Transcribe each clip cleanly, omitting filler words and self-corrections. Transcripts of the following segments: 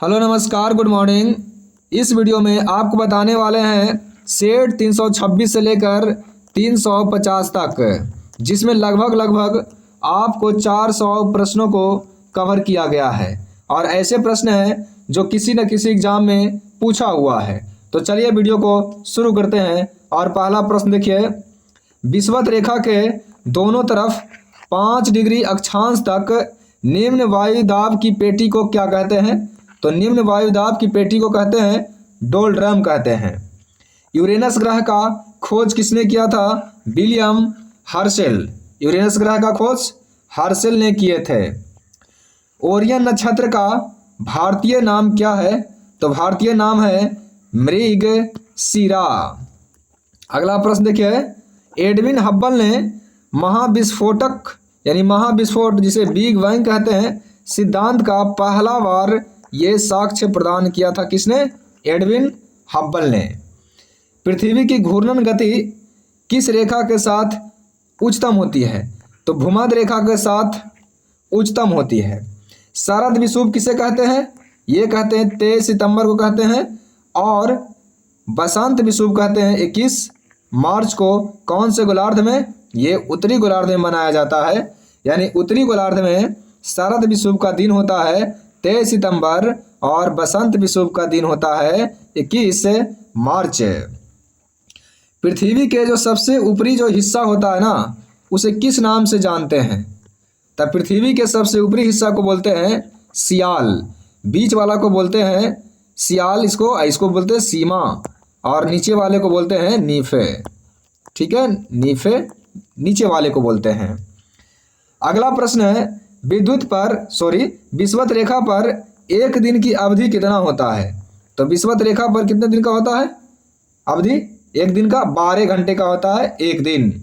Hello नमस्कार good morning. इस video में आपको बताने वाले हैं सेट 326 से लेकर 350 तक, जिसमें लगभग आपको 400 प्रश्नों को कवर किया गया है और ऐसे प्रश्न हैं जो किसी न किसी एग्जाम में पूछा हुआ है। तो चलिए वीडियो को शुरू करते हैं। और पहला प्रश्न देखिए, विषुवत रेखा के दोनों तरफ 5 डिग्री अक्षांश तक निम्न वायु दाब की पेटी को क्या कहते हैं? तो निम्न वायु दाब की पेटी को कहते हैं डोलड्रम कहते हैं। यूरेनस ग्रह का खोज किसने किया था? William Herschel. यूरेनस ग्रह का खोज हर्शेल ने किए थे। ओरियन नक्षत्र का भारतीय नाम क्या है? तो भारतीय नाम है मृगशिरा। अगला प्रश्न देखिए, एडविन हब्बल ने महाविस्फोटक यानी महाविस्फोट जिसे बिग बैंग कहते हैं सिद्धांत का पहला बार ये साक्ष्य प्रदान किया था। किसने? एडविन हब्बल ने। पृथ्वी की घूर्णन गति किस रेखा के साथ उच्चतम होती है? तो भूमध्य रेखा के साथ उच्चतम होती है। शरद विषुव किसे कहते हैं? ये कहते हैं 23 सितंबर को कहते हैं। और बसंत विषुव कहते हैं 21 मार्च को। कौन से गोलार्ध में? ये उत्तरी गोलार्ध में मनाया जाता है। यानी उत्तरी गोलार्ध में शरद विषुव का दिन होता है 23 सितंबर और बसंत विषुव का दिन होता है 21 मार्च। पृथ्वी के जो सबसे ऊपरी जो हिस्सा होता है ना, उसे किस नाम से जानते हैं? तब पृथ्वी के सबसे ऊपरी हिस्सा को बोलते हैं सियाल। बीच वाला को बोलते हैं सियाल, इसको बोलते हैं सीमा, और नीचे वाले को बोलते हैं नीफे। ठीक है, नीफे नीचे वाले को बोलते हैं। अगला प्रश्न है, विषुवत रेखा पर एक दिन की अवधि कितना होता है? तो विषुवत रेखा पर कितने दिन का होता है अवधि? एक दिन का 12 घंटे का होता है एक दिन।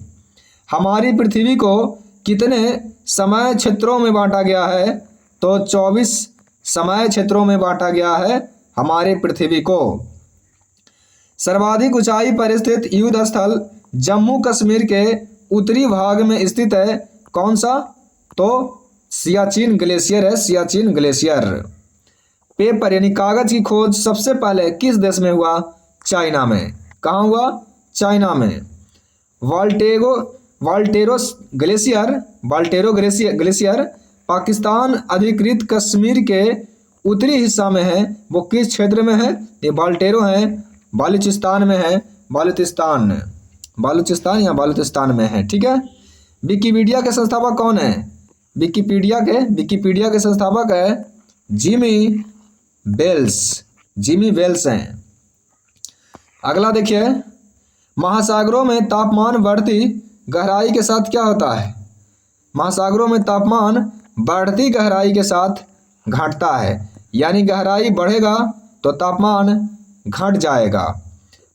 हमारी पृथ्वी को कितने समय क्षेत्रों में बांटा गया है? तो 24 समय क्षेत्रों में बांटा गया है हमारे पृथ्वी को। सर्वाधिक ऊंचाई पर स्थित युद्ध स्थल जम्मू कश्मीर के उत्तरी भाग में स्थित है। कौन सा? तो सियाचिन ग्लेशियर है, सियाचिन ग्लेशियर। पेपर यानी कागज की खोज सबसे पहले किस देश में हुआ? चाइना में। कहाँ हुआ? चाइना में। वाल्टेरो ग्लेशियर पाकिस्तान अधिकृत कश्मीर के उत्तरी हिस्सा में है। वो किस क्षेत्र में है? ये वाल्टेरो है बलूचिस्तान में है। बलूचिस्तान या बालूचिस्तान में है। ठीक है। विकिपीडिया के संस्थापक कौन है? विकिपीडिया के संस्थापक है जिमी वेल्स हैं। अगला देखिए, महासागरों में तापमान बढ़ती गहराई के साथ क्या होता है? महासागरों में तापमान बढ़ती गहराई के साथ घटता है। यानी गहराई बढ़ेगा तो तापमान घट जाएगा।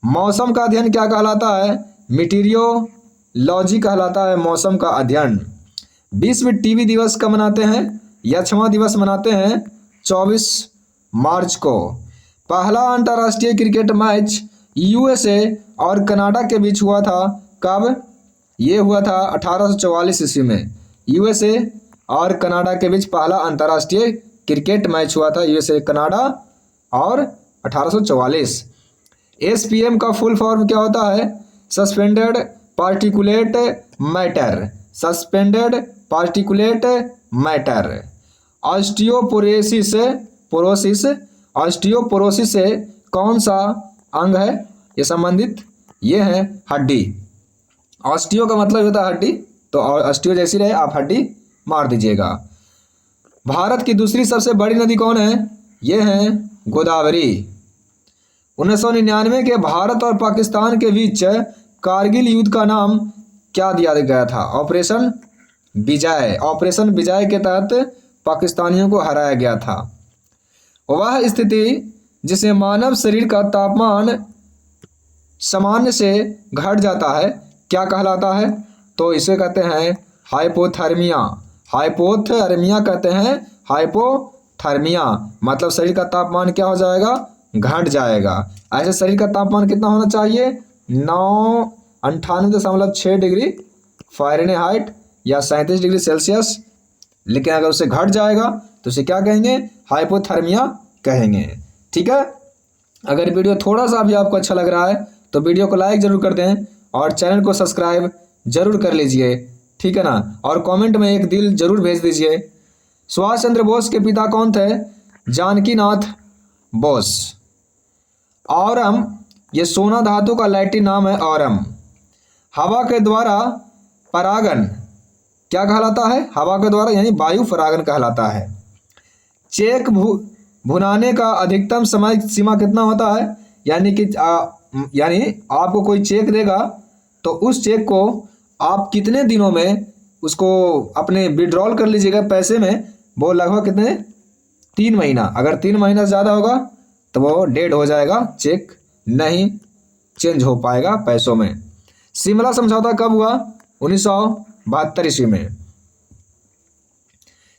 मौसम का अध्ययन क्या कहलाता है? मीटीरियोलॉजी कहलाता है मौसम का अध्ययन। विश्व टीबी दिवस कब मनाते हैं? या क्षमा दिवस मनाते हैं 24 मार्च को। पहला अंतर्राष्ट्रीय क्रिकेट मैच यूएसए और कनाडा के बीच हुआ था। कब? ये हुआ था 1844 ईस्वी में। यूएसए और कनाडा के बीच पहला अंतर्राष्ट्रीय क्रिकेट मैच हुआ था, यूएसए कनाडा, और 1844। एसपीएम का फुल फॉर्म क्या होता है? Suspended particulate matter. Suspended particulate matter. Osteoporosis से कौन सा अंग है ये संबंधित? ये है हड्डी। ऑस्टियो का मतलब होता है हड्डी, तो ऑस्टियो जैसी रहे आप हड्डी मार दीजिएगा। भारत की दूसरी सबसे बड़ी नदी कौन है? ये है गोदावरी। 1999 के भारत और पाकिस्तान के बीच कारगिल युद्ध का नाम क्या दिया गया था? ऑपरेशन विजय। ऑपरेशन विजय के तहत पाकिस्तानियों को हराया गया था। वह स्थिति जिसे मानव शरीर का तापमान सामान्य से घट जाता है क्या कहलाता है? तो इसे कहते हैं हाइपोथर्मिया। हाइपोथर्मिया कहते हैं। हाइपोथर्मिया मतलब शरीर का तापमान क्या हो जाएगा? घट जाएगा। ऐसे शरीर का तापमान कितना होना चाहिए? 98.6 डिग्री फ़ारेनहाइट या 37 डिग्री सेल्सियस। लेकिन अगर उसे घट जाएगा तो उसे क्या कहेंगे? हाइपोथर्मिया कहेंगे। ठीक है, अगर वीडियो थोड़ा सा भी आपको अच्छा लग रहा है तो वीडियो को लाइक ज़रूर कर दें और चैनल को सब्सक्राइब ज़रूर कर लीजिए। ठीक है ना, और कमेंट में एक दिल ज़रूर भेज दीजिए। सुभाष चंद्र बोस के पिता कौन थे? जानकीनाथ बोस। ऑरम, ये सोना धातु का लैटिन नाम है ऑरम। हवा के द्वारा परागन क्या कहलाता है? हवा के द्वारा यानी वायु परागन कहलाता है। चेक भुनाने का अधिकतम समय सीमा कितना होता है? यानी आपको कोई चेक देगा तो उस चेक को आप कितने दिनों में उसको अपने विड्रॉल कर लीजिएगा पैसे में, वो लगभग कितने 3 महीना। अगर 3 महीना से ज़्यादा होगा तो वो डेड हो जाएगा, चेक नहीं चेंज हो पाएगा पैसों में। शिमला समझौता कब हुआ? 1972 ईस्वी में।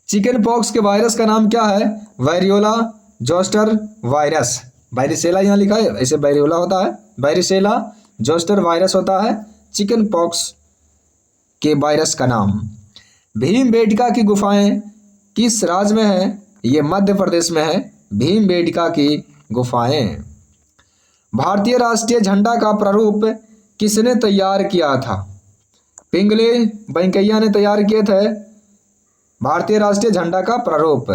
चिकन पॉक्स के वायरस का नाम क्या है? Variola zoster virus. वायरिसेला यहाँ लिखा है, ऐसे वेरियोला होता है, वायरिसेला जोस्टर वायरस होता है चिकन पॉक्स के वायरस का नाम। भीमबेटका की गुफाएं किस राज्य में है? ये मध्य प्रदेश में है, भीमबेटका की गुफाएं। भारतीय राष्ट्रीय झंडा का प्रारूप किसने तैयार किया था? पिंगले वेंकैया ने तैयार किए थे भारतीय राष्ट्रीय झंडा का प्रारूप।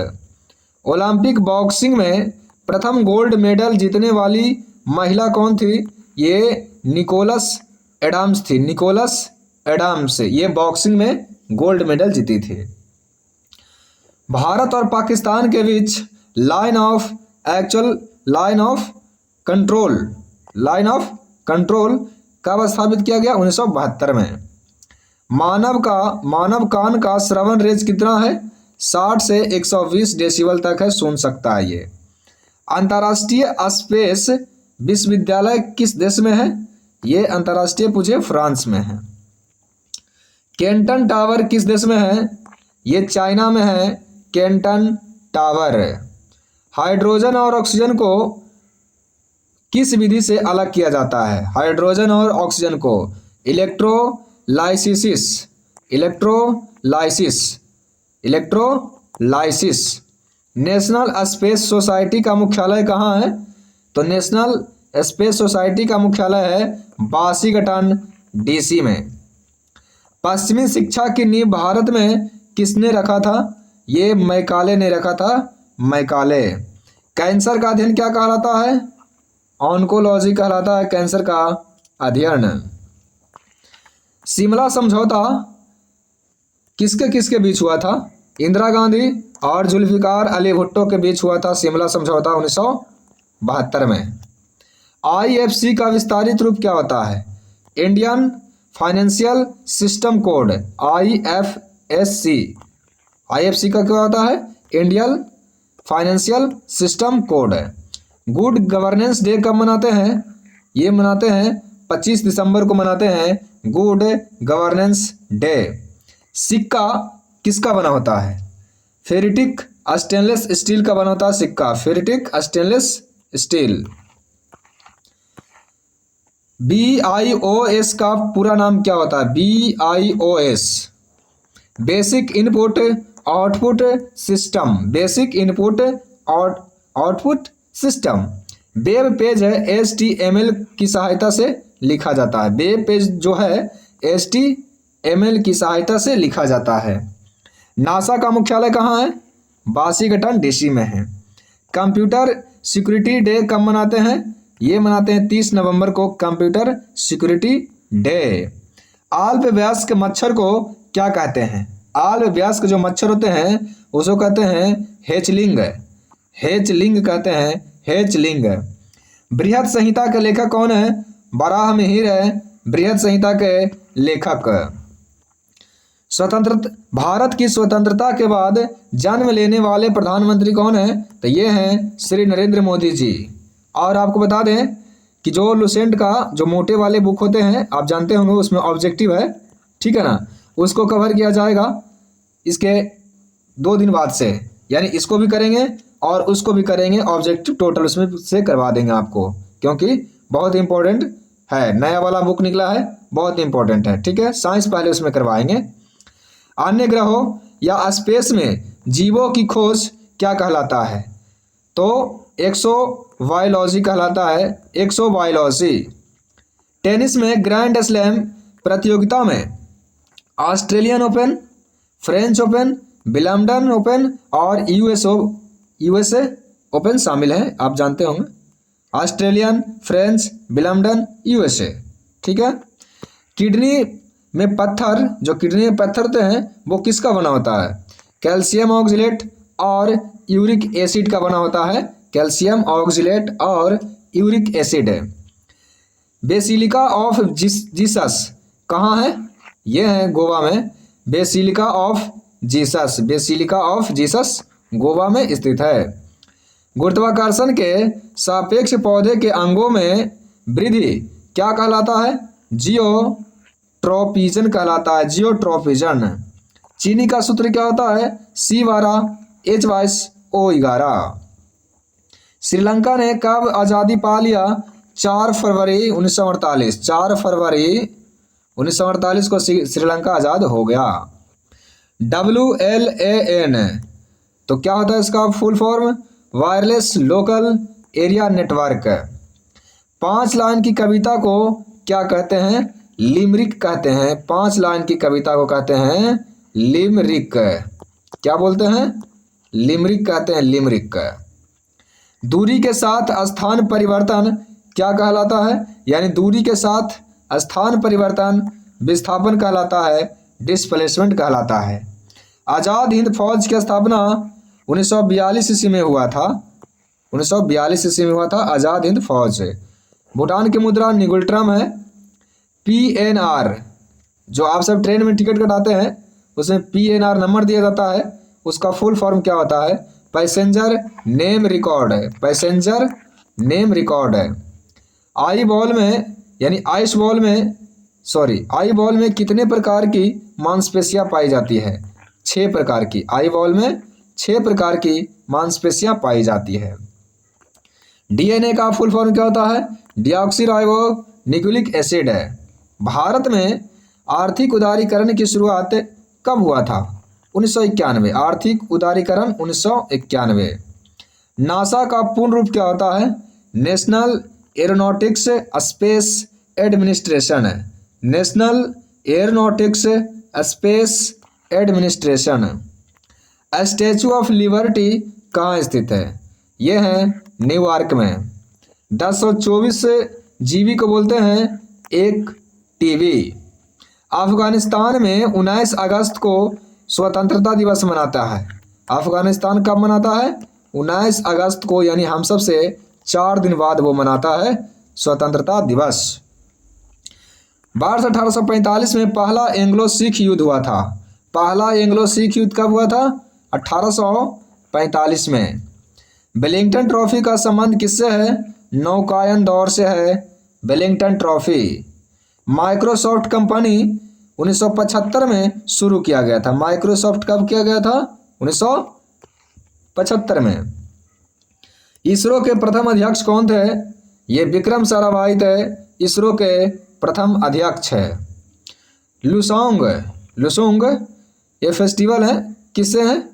ओलंपिक बॉक्सिंग में प्रथम गोल्ड मेडल जीतने वाली महिला कौन थी? ये निकोलस एडम्स थी। निकोलस एडम्स ये बॉक्सिंग में गोल्ड मेडल जीती थी। भारत और पाकिस्तान के बीच लाइन ऑफ कंट्रोल कब स्थापित किया गया? 1972 में। मानव कान का श्रवण रेंज कितना है? 60 से 120 डेसिबल तक है, सुन सकता है ये। अंतर्राष्ट्रीय स्पेस विश्वविद्यालय किस देश में है? ये अंतर्राष्ट्रीय पूछे फ्रांस में है। केंटन टावर किस देश में है? ये चाइना में है, केंटन टावर। हाइड्रोजन और ऑक्सीजन को किस विधि से अलग किया जाता है? हाइड्रोजन और ऑक्सीजन को इलेक्ट्रोलाइसिस। नेशनल स्पेस सोसाइटी का मुख्यालय कहाँ है? तो नेशनल स्पेस सोसाइटी का मुख्यालय है वाशिंगटन डीसी में। पश्चिमी शिक्षा की नींव भारत में किसने रखा था? ये मैकाले ने रखा था, मैकाले। कैंसर का अध्ययन क्या कहलाता है? ऑन्कोलॉजी कहलाता है कैंसर का अध्ययन। शिमला समझौता किसके किसके बीच हुआ था? इंदिरा गांधी और जुल्फिकार अली भुट्टो के बीच हुआ था शिमला समझौता 1972 में। IFC का विस्तारित रूप क्या होता है? Indian financial system code, IFSC का क्या होता है? Indian financial system code. Good governance day कब मनाते हैं? ये मनाते हैं 25 दिसंबर को मनाते हैं गुड गवर्नेंस डे। सिक्का किसका बना होता है? फेरिटिक स्टेनलेस स्टील का बना होता है सिक्का, फेरिटिक स्टेनलेस स्टील। BIOS का पूरा नाम क्या होता है? BIOS basic input output system, basic input output system. Web page है HTML की सहायता से लिखा जाता है। वेब पेज जो है HTML की सहायता से लिखा जाता है। नासा का मुख्यालय कहाँ है? वाशिंगटन डीसी में है। कंप्यूटर सिक्योरिटी डे कब मनाते हैं? ये मनाते हैं 30 नवंबर को, कंप्यूटर सिक्योरिटी डे। आल्प वयस्क मच्छर को क्या कहते हैं? आल्प वयस्क जो मच्छर होते हैं उसको कहते हैं हेचलिंग, हेचलिंग कहते हैं, हेचलिंग। बृहद संहिता के लेखक कौन है? वराह मिहिर है बृहद संहिता के लेखक। भारत की स्वतंत्रता के बाद जन्म लेने वाले प्रधानमंत्री कौन है? तो ये हैं श्री नरेंद्र मोदी जी। और आपको बता दें कि जो लुसेंट का जो मोटे वाले बुक होते हैं आप जानते होंगे, उसमें ऑब्जेक्टिव है, ठीक है ना, उसको कवर किया जाएगा इसके 2 दिन बाद से, यानी इसको भी करेंगे और उसको भी करेंगे, ऑब्जेक्टिव टोटल उसमें से करवा देंगे आपको, क्योंकि बहुत इंपॉर्टेंट है, नया वाला बुक निकला है, बहुत इंपॉर्टेंट है, ठीक है। साइंस पहले उसमें करवाएंगे। अन्य ग्रहों या स्पेस में जीवों की खोज क्या कहलाता है? तो एक्सोबायोलॉजी कहलाता है, एक्सोबायोलॉजी। टेनिस में ग्रैंड स्लैम प्रतियोगिता में Australian open, French open, Wimbledon open और यूएसए ओपन शामिल हैं, आप जानते होंगे। ऑस्ट्रेलियन, फ्रेंच, विंबलडन, यूएसए, ठीक है। किडनी में पत्थर, जो किडनी में पत्थर होते हैं वो किसका बना होता है? कैल्शियम ऑक्जेलेट और यूरिक एसिड का बना होता है। कैल्शियम ऑक्जेलेट और यूरिक एसिड है। बेसिलिका ऑफ जीसस कहाँ है? ये है गोवा में। Basilica of Jesus, basilica of Jesus Goa में स्थित है। गुरुत्वाकर्षण के सापेक्ष पौधे के अंगों में वृद्धि क्या कहलाता है? जियोट्रोपिजन कहलाता है, जियोट्रोपिजन। चीनी का सूत्र क्या होता है? C12H2O11। श्रीलंका ने कब आज़ादी पा लिया? 4 फरवरी 1948। 4 फरवरी 1948 को श्रीलंका आज़ाद हो गया। WLAN तो क्या होता है इसका full form? Wireless local area network. 5 line की कविता को क्या कहते हैं? लिमरिक कहते हैं। 5 लाइन की कविता को कहते हैं लिमरिक। क्या बोलते हैं? लिमरिक कहते हैं, लिमरिक। दूरी के साथ स्थान परिवर्तन क्या कहलाता है? यानी दूरी के साथ स्थान परिवर्तन विस्थापन कहलाता है, डिस्प्लेसमेंट कहलाता है। आज़ाद हिंद फौज की स्थापना 1942 ईस्वी में हुआ था। 1942 ईस्वी में हुआ था आज़ाद हिंद फौज। भूटान की मुद्रा निगुल्ट्रम है। PNR जो आप सब ट्रेन में टिकट कटाते हैं उसमें PNR नंबर दिया जाता है, उसका फुल फॉर्म क्या होता है? पैसेंजर नेम रिकॉर्ड है, पैसेंजर नेम रिकॉर्ड है। आई बॉल में यानी आइस बॉल में आई बॉल में कितने प्रकार की मांसपेशियां पाई जाती है? 6 प्रकार की। आई बॉल में 6 प्रकार की मांसपेशियां पाई जाती है। DNA का फुल फॉर्म क्या होता है? डिऑक्सीराइबो न्यूक्लिक एसिड है। भारत में आर्थिक उदारीकरण की शुरुआत कब हुआ था? 1991। आर्थिक उदारीकरण 1991। नासा का पूर्ण रूप क्या होता है? नेशनल एरोनॉटिक्स स्पेस एडमिनिस्ट्रेशन है, national aeronautics space administration. Statue of liberty कहाँ स्थित है? यह है न्यूयॉर्क में। 1024 GB को बोलते हैं 1 TB। अफगानिस्तान में 19 अगस्त को स्वतंत्रता दिवस मनाता है। अफगानिस्तान कब मनाता है? 19 अगस्त को, यानी हम सब से 4 दिन बाद वो मनाता है स्वतंत्रता दिवस। वर्ष 1845 में पहला एंग्लो सिख युद्ध हुआ था। पहला एंग्लो सिख युद्ध कब हुआ था? 1845 में। वेलिंगटन ट्रॉफी का संबंध किससे है? नौकायन दौर से है वेलिंगटन ट्रॉफी। माइक्रोसॉफ्ट कंपनी 1975 में शुरू किया गया था। माइक्रोसॉफ्ट कब किया गया था? 1975 में। इसरो के प्रथम अध्यक्ष कौन थे? ये विक्रम साराभाई थे, इसरो के प्रथम अध्यक्ष है। लुसोंग ये फेस्टिवल है, किससे है?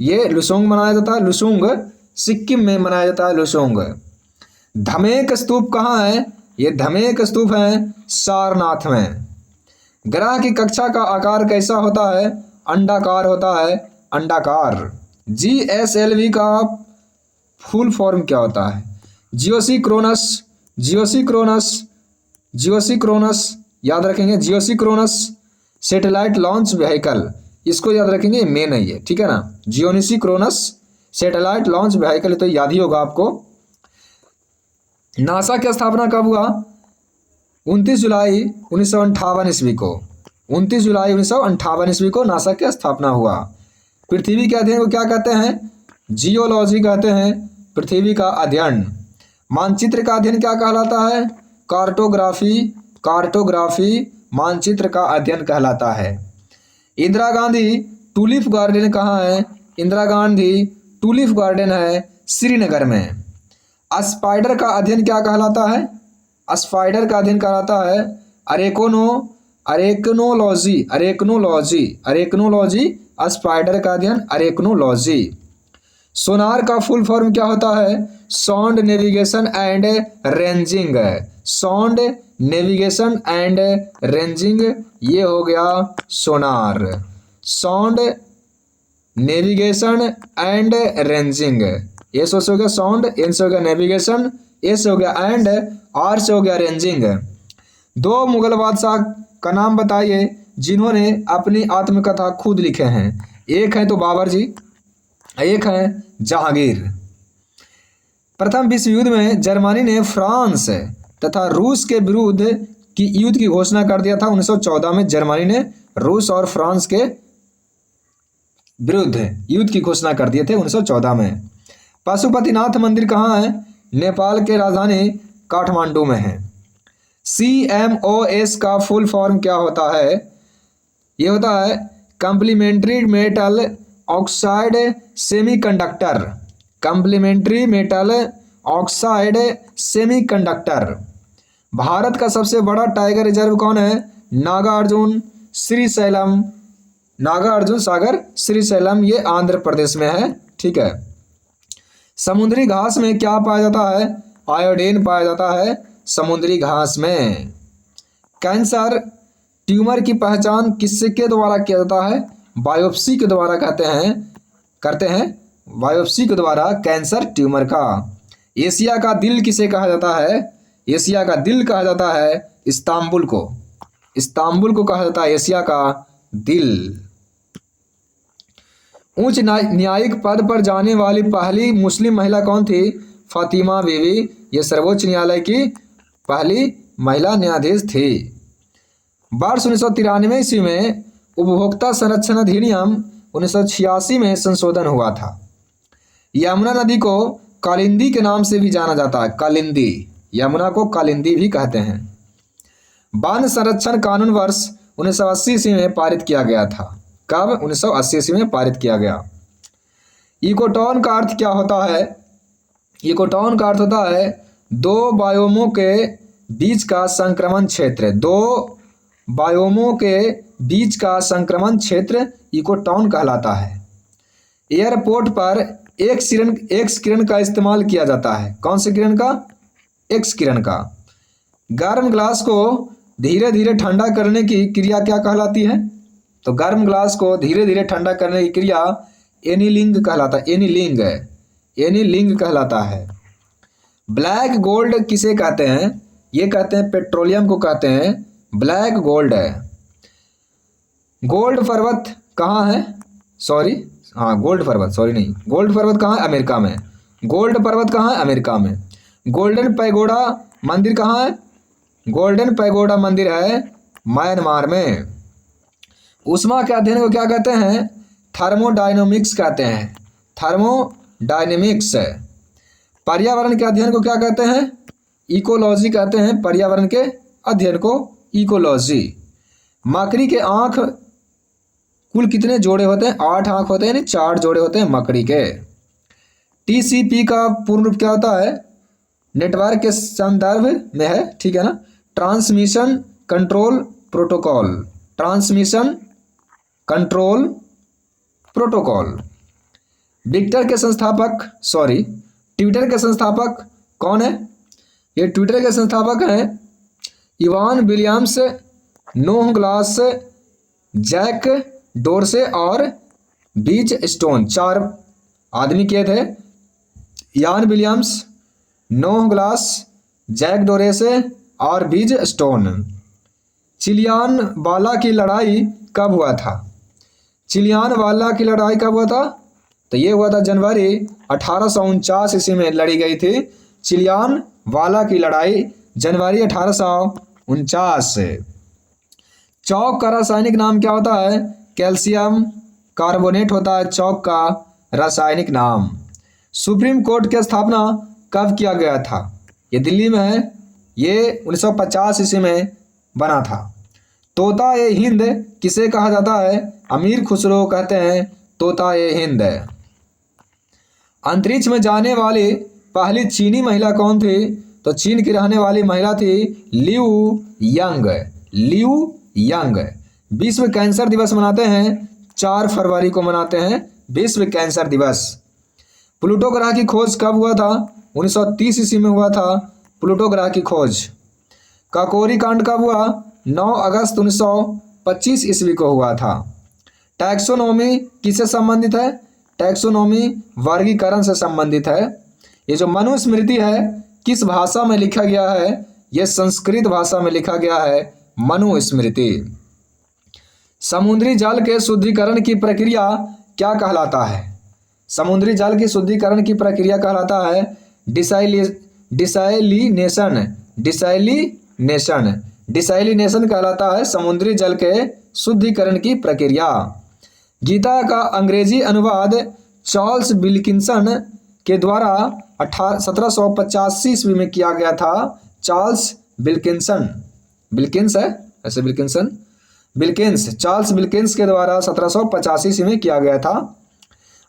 ये लुसोंग मनाया जाता है, लुसोंग सिक्किम में मनाया जाता है लुसोंग। धमेक स्तूप कहाँ है? ये धमेक स्तूप है सारनाथ में। ग्रह की कक्षा का आकार कैसा होता है? अंडाकार होता है, अंडाकार। GSLV का फुल फॉर्म क्या होता है? जियोसिक्रोनस याद रखेंगे, जियोसिक्रोनस सैटेलाइट लॉन्च व्हीकल, इसको याद रखेंगे, मेन है ये, ठीक है ना। जियोसिक्रोनस सैटेलाइट लॉन्च व्हीकल तो याद ही होगा आपको। नासा की स्थापना कब हुआ? 29 जुलाई 1958 ईस्वी को। 29 जुलाई 1958 ईस्वी को नासा की स्थापना हुआ। पृथ्वी के अध्ययन को क्या कहते हैं? जियोलॉजी कहते हैं, पृथ्वी का अध्ययन। मानचित्र का अध्ययन क्या कहलाता है? कार्टोग्राफी मानचित्र का अध्ययन कहलाता है। इंदिरा गांधी टूलिप गार्डन कहाँ है? इंदिरा गांधी टूलिप गार्डन है श्रीनगर में। स्पाइडर का अध्ययन क्या कहलाता है? स्पाइडर का अध्ययन कहलाता है अरेक्नोलॉजी। स्पाइडर का अध्ययन अरेक्नोलॉजी। सोनार का फुल फॉर्म क्या होता है? Sound navigation and ranging. Sound navigation and ranging, ये हो गया सोनार। साउंड नेविगेशन एंड रेंजिंग, ए से हो गया साउंड, एन से हो गया नेविगेशन, ए से हो गया एंड, आर से हो गया रेंजिंग। दो मुगल बादशाह का नाम बताइए जिन्होंने अपनी आत्मकथा खुद लिखे हैं। एक है तो बाबर जी, एक है जहांगीर। प्रथम विश्व युद्ध में जर्मनी ने फ्रांस तथा रूस के विरुद्ध की युद्ध की घोषणा कर दिया था। 1914 में जर्मनी ने रूस और फ्रांस के विरुद्ध युद्ध की घोषणा कर दिए थे 1914 में। पशुपतिनाथ मंदिर कहाँ है? नेपाल के राजधानी काठमांडू में है। CMOS का फुल फॉर्म क्या होता है? ये होता है complementary metal oxide semiconductor. Complementary metal oxide semiconductor. Bharat का सबसे बड़ा टाइगर रिजर्व कौन है? नागार्जुन श्रीशैलम, नागार्जुन सागर श्रीशैलम, ये आंध्र प्रदेश में है। ठीक है। समुद्री घास में क्या पाया जाता है? आयोडीन पाया जाता है समुद्री घास में। कैंसर ट्यूमर की पहचान किसके द्वारा किया जाता है? बायोप्सी के द्वारा करते हैं बायोप्सी के द्वारा कैंसर ट्यूमर का। एशिया का दिल किसे कहा जाता है? एशिया का दिल कहा जाता है इस्तांबुल को। इस्तांबुल को कहा जाता है एशिया का दिल। उच्च न्यायिक पद पर जाने वाली पहली मुस्लिम महिला कौन थी? फातिमा बीवी, ये सर्वोच्च न्यायालय की पहली महिला न्यायाधीश थी। वर्ष 1993 ईस्वी में उपभोक्ता संरक्षण अधिनियम 1986 में संशोधन हुआ था। यमुना नदी को कालिंदी के नाम से भी जाना जाता है। कालिंदी, यमुना को कालिंदी भी कहते हैं। वन संरक्षण कानून वर्ष 1980 ईस्वी में पारित किया गया था। कब? 1980 ईस्वी में पारित किया गया। इकोटॉन का अर्थ क्या होता है? इकोटॉन का अर्थ होता है दो बायोमों के बीच का संक्रमण क्षेत्र। दो बायोमों के बीच का संक्रमण क्षेत्र इकोटॉन कहलाता है। एयरपोर्ट पर एक्स किरण का इस्तेमाल किया जाता है। कौन से किरण का? एक्स किरण का। गर्म ग्लास को धीरे धीरे ठंडा करने की क्रिया क्या कहलाती है? तो गर्म ग्लास को धीरे धीरे ठंडा करने की क्रिया एनीलिंग कहलाता है। एनीलिंग कहलाता है। ब्लैक गोल्ड किसे कहते हैं? ये कहते हैं पेट्रोलियम को कहते हैं ब्लैक गोल्ड है। गोल्ड पर्वत कहाँ है? गोल्ड पर्वत कहाँ है? अमेरिका में। गोल्ड पर्वत कहाँ है? अमेरिका में। गोल्डन पैगोडा मंदिर कहाँ है? गोल्डन पैगोडा मंदिर है म्यांमार में। ऊष्मा के अध्ययन को क्या कहते हैं? थर्मोडायनेमिक्स कहते हैं। थर्मोडायनेमिक्स। पर्यावरण के अध्ययन को क्या कहते हैं? इकोलॉजी कहते हैं। पर्यावरण के अध्ययन को इकोलॉजी। मकड़ी के आँख कुल कितने जोड़े होते हैं? 8 आँख होते हैं, यानी 4 जोड़े होते हैं मकड़ी के। TCP का पूर्ण रूप क्या होता है? नेटवर्क के संदर्भ में है, ठीक है ना। Transmission control protocol. Transmission control protocol. Twitter के संस्थापक कौन है? ये ट्विटर के संस्थापक हैं Evan Williams, Noah Glass, Jack Dorsey और बीज स्टोन। 4 आदमी किए थे। Evan Williams, Noah Glass, Jack Dorsey और बीज स्टोन। चिलियान वाला की लड़ाई कब हुआ था? चिलियान वाला की लड़ाई कब हुआ था? तो ये हुआ था जनवरी 1849 ईस्वी में लड़ी गई थी। चिलियान वाला की लड़ाई जनवरी 1849 से। चौक का रासायनिक नाम क्या होता है? कैल्शियम कार्बोनेट होता है चौक का रासायनिक नाम। सुप्रीम कोर्ट की स्थापना कब किया गया था? ये दिल्ली में है। ये 1950 ईस्वी में बना था। तोता ए हिंद किसे कहा जाता है? अमीर खुसरो कहते हैं तोता ए हिंद। अंतरिक्ष में जाने वाली पहली चीनी महिला कौन थी? तो चीन की रहने वाली महिला थी लिऊ यंग। विश्व कैंसर दिवस मनाते हैं 4 फरवरी को मनाते हैं विश्व कैंसर दिवस। प्लूटो ग्रह की खोज कब हुआ था? 1930 ईस्वी में हुआ था प्लूटो ग्रह की खोज। काकोरी कांड कब हुआ? 9 अगस्त 1925 ईस्वी को हुआ था। टैक्सोनॉमी किससे संबंधित है? टैक्सोनॉमी वर्गीकरण से संबंधित है। ये जो मनुस्मृति है किस भाषा में लिखा गया है? ये संस्कृत भाषा में लिखा गया है, मनुस्मृति। समुद्री जल के शुद्धिकरण की प्रक्रिया क्या कहलाता है? समुद्री जल की शुद्धिकरण की प्रक्रिया कहलाता है डिसैलिनेशन कहलाता है समुद्री जल के शुद्धिकरण की प्रक्रिया। गीता का अंग्रेजी अनुवाद चार्ल्स विल्किंसन के द्वारा 1785 ईस्वी में किया गया था। चार्ल्स चार्ल्स विल्किंस के द्वारा 1785 ईस्वी में किया गया था।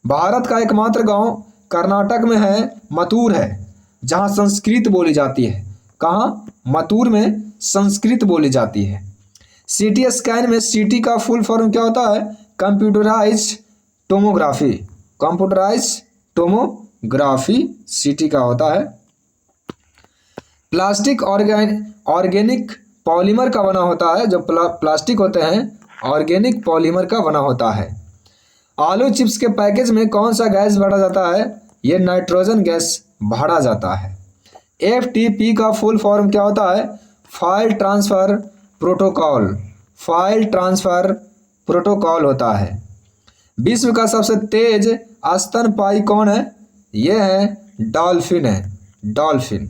भारत का एकमात्र गांव कर्नाटक में है, मथुर है, जहां संस्कृत बोली जाती है। कहाँ? मथुर में संस्कृत बोली जाती है। सीटी स्कैन में सीटी का फुल फॉर्म क्या होता है? कंप्यूटराइज्ड टोमोग्राफी सीटी का होता है। प्लास्टिक ऑर्गेनिक पॉलीमर का बना होता है। जो प्लास्टिक होते हैं ऑर्गेनिक पॉलीमर का बना होता है। आलू चिप्स के पैकेज में कौन सा गैस भरा जाता है? ये नाइट्रोजन गैस भरा जाता है। FTP का फुल फॉर्म क्या होता है? फाइल ट्रांसफ़र प्रोटोकॉल होता है। विश्व का सबसे तेज स्तनपायी कौन है? ये है डॉल्फिन।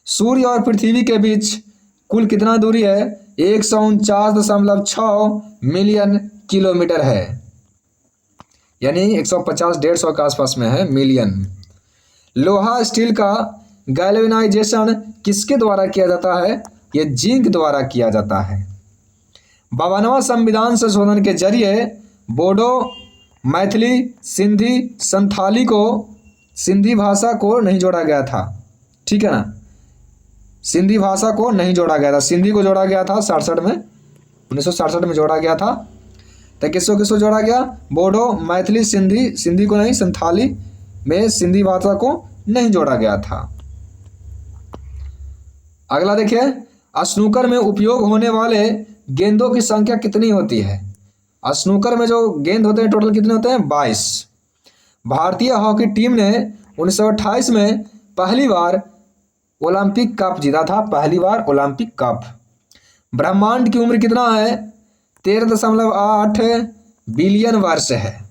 सूर्य और पृथ्वी के बीच कुल कितना दूरी है? 149.6 मिलियन किलोमीटर है, यानी 150-150 के आसपास में है मिलियन। लोहा स्टील का गैल्वेनाइजेशन किसके द्वारा किया जाता है? ये जिंक द्वारा किया जाता है। 52वां संविधान संशोधन के जरिए बोडो, मैथिली, सिंधी, संथाली को सिंधी भाषा को नहीं जोड़ा गया था। ठीक है ना? सिंधी भाषा को नहीं जोड़ा गया था। सिंधी को जोड़ा गया था 67 में, 1967 में जोड़ा गया था। तो किसको जोड़ा गया? बोडो, मैथिली, सिंधी को नहीं, संथाली में सिंधी भाषा को नहीं जोड़ा गया था। अगला देखिए, स्नूकर में उपयोग होने वाले गेंदों की संख्या कितनी होती है? स्नूकर में जो गेंद होते हैं टोटल कितने होते हैं? 22। भारतीय हॉकी टीम ने 1928 में पहली बार ओलंपिक कप जीता था। पहली बार ओलंपिक कप। ब्रह्मांड की उम्र कितना है? 13.8 बिलियन वर्ष है।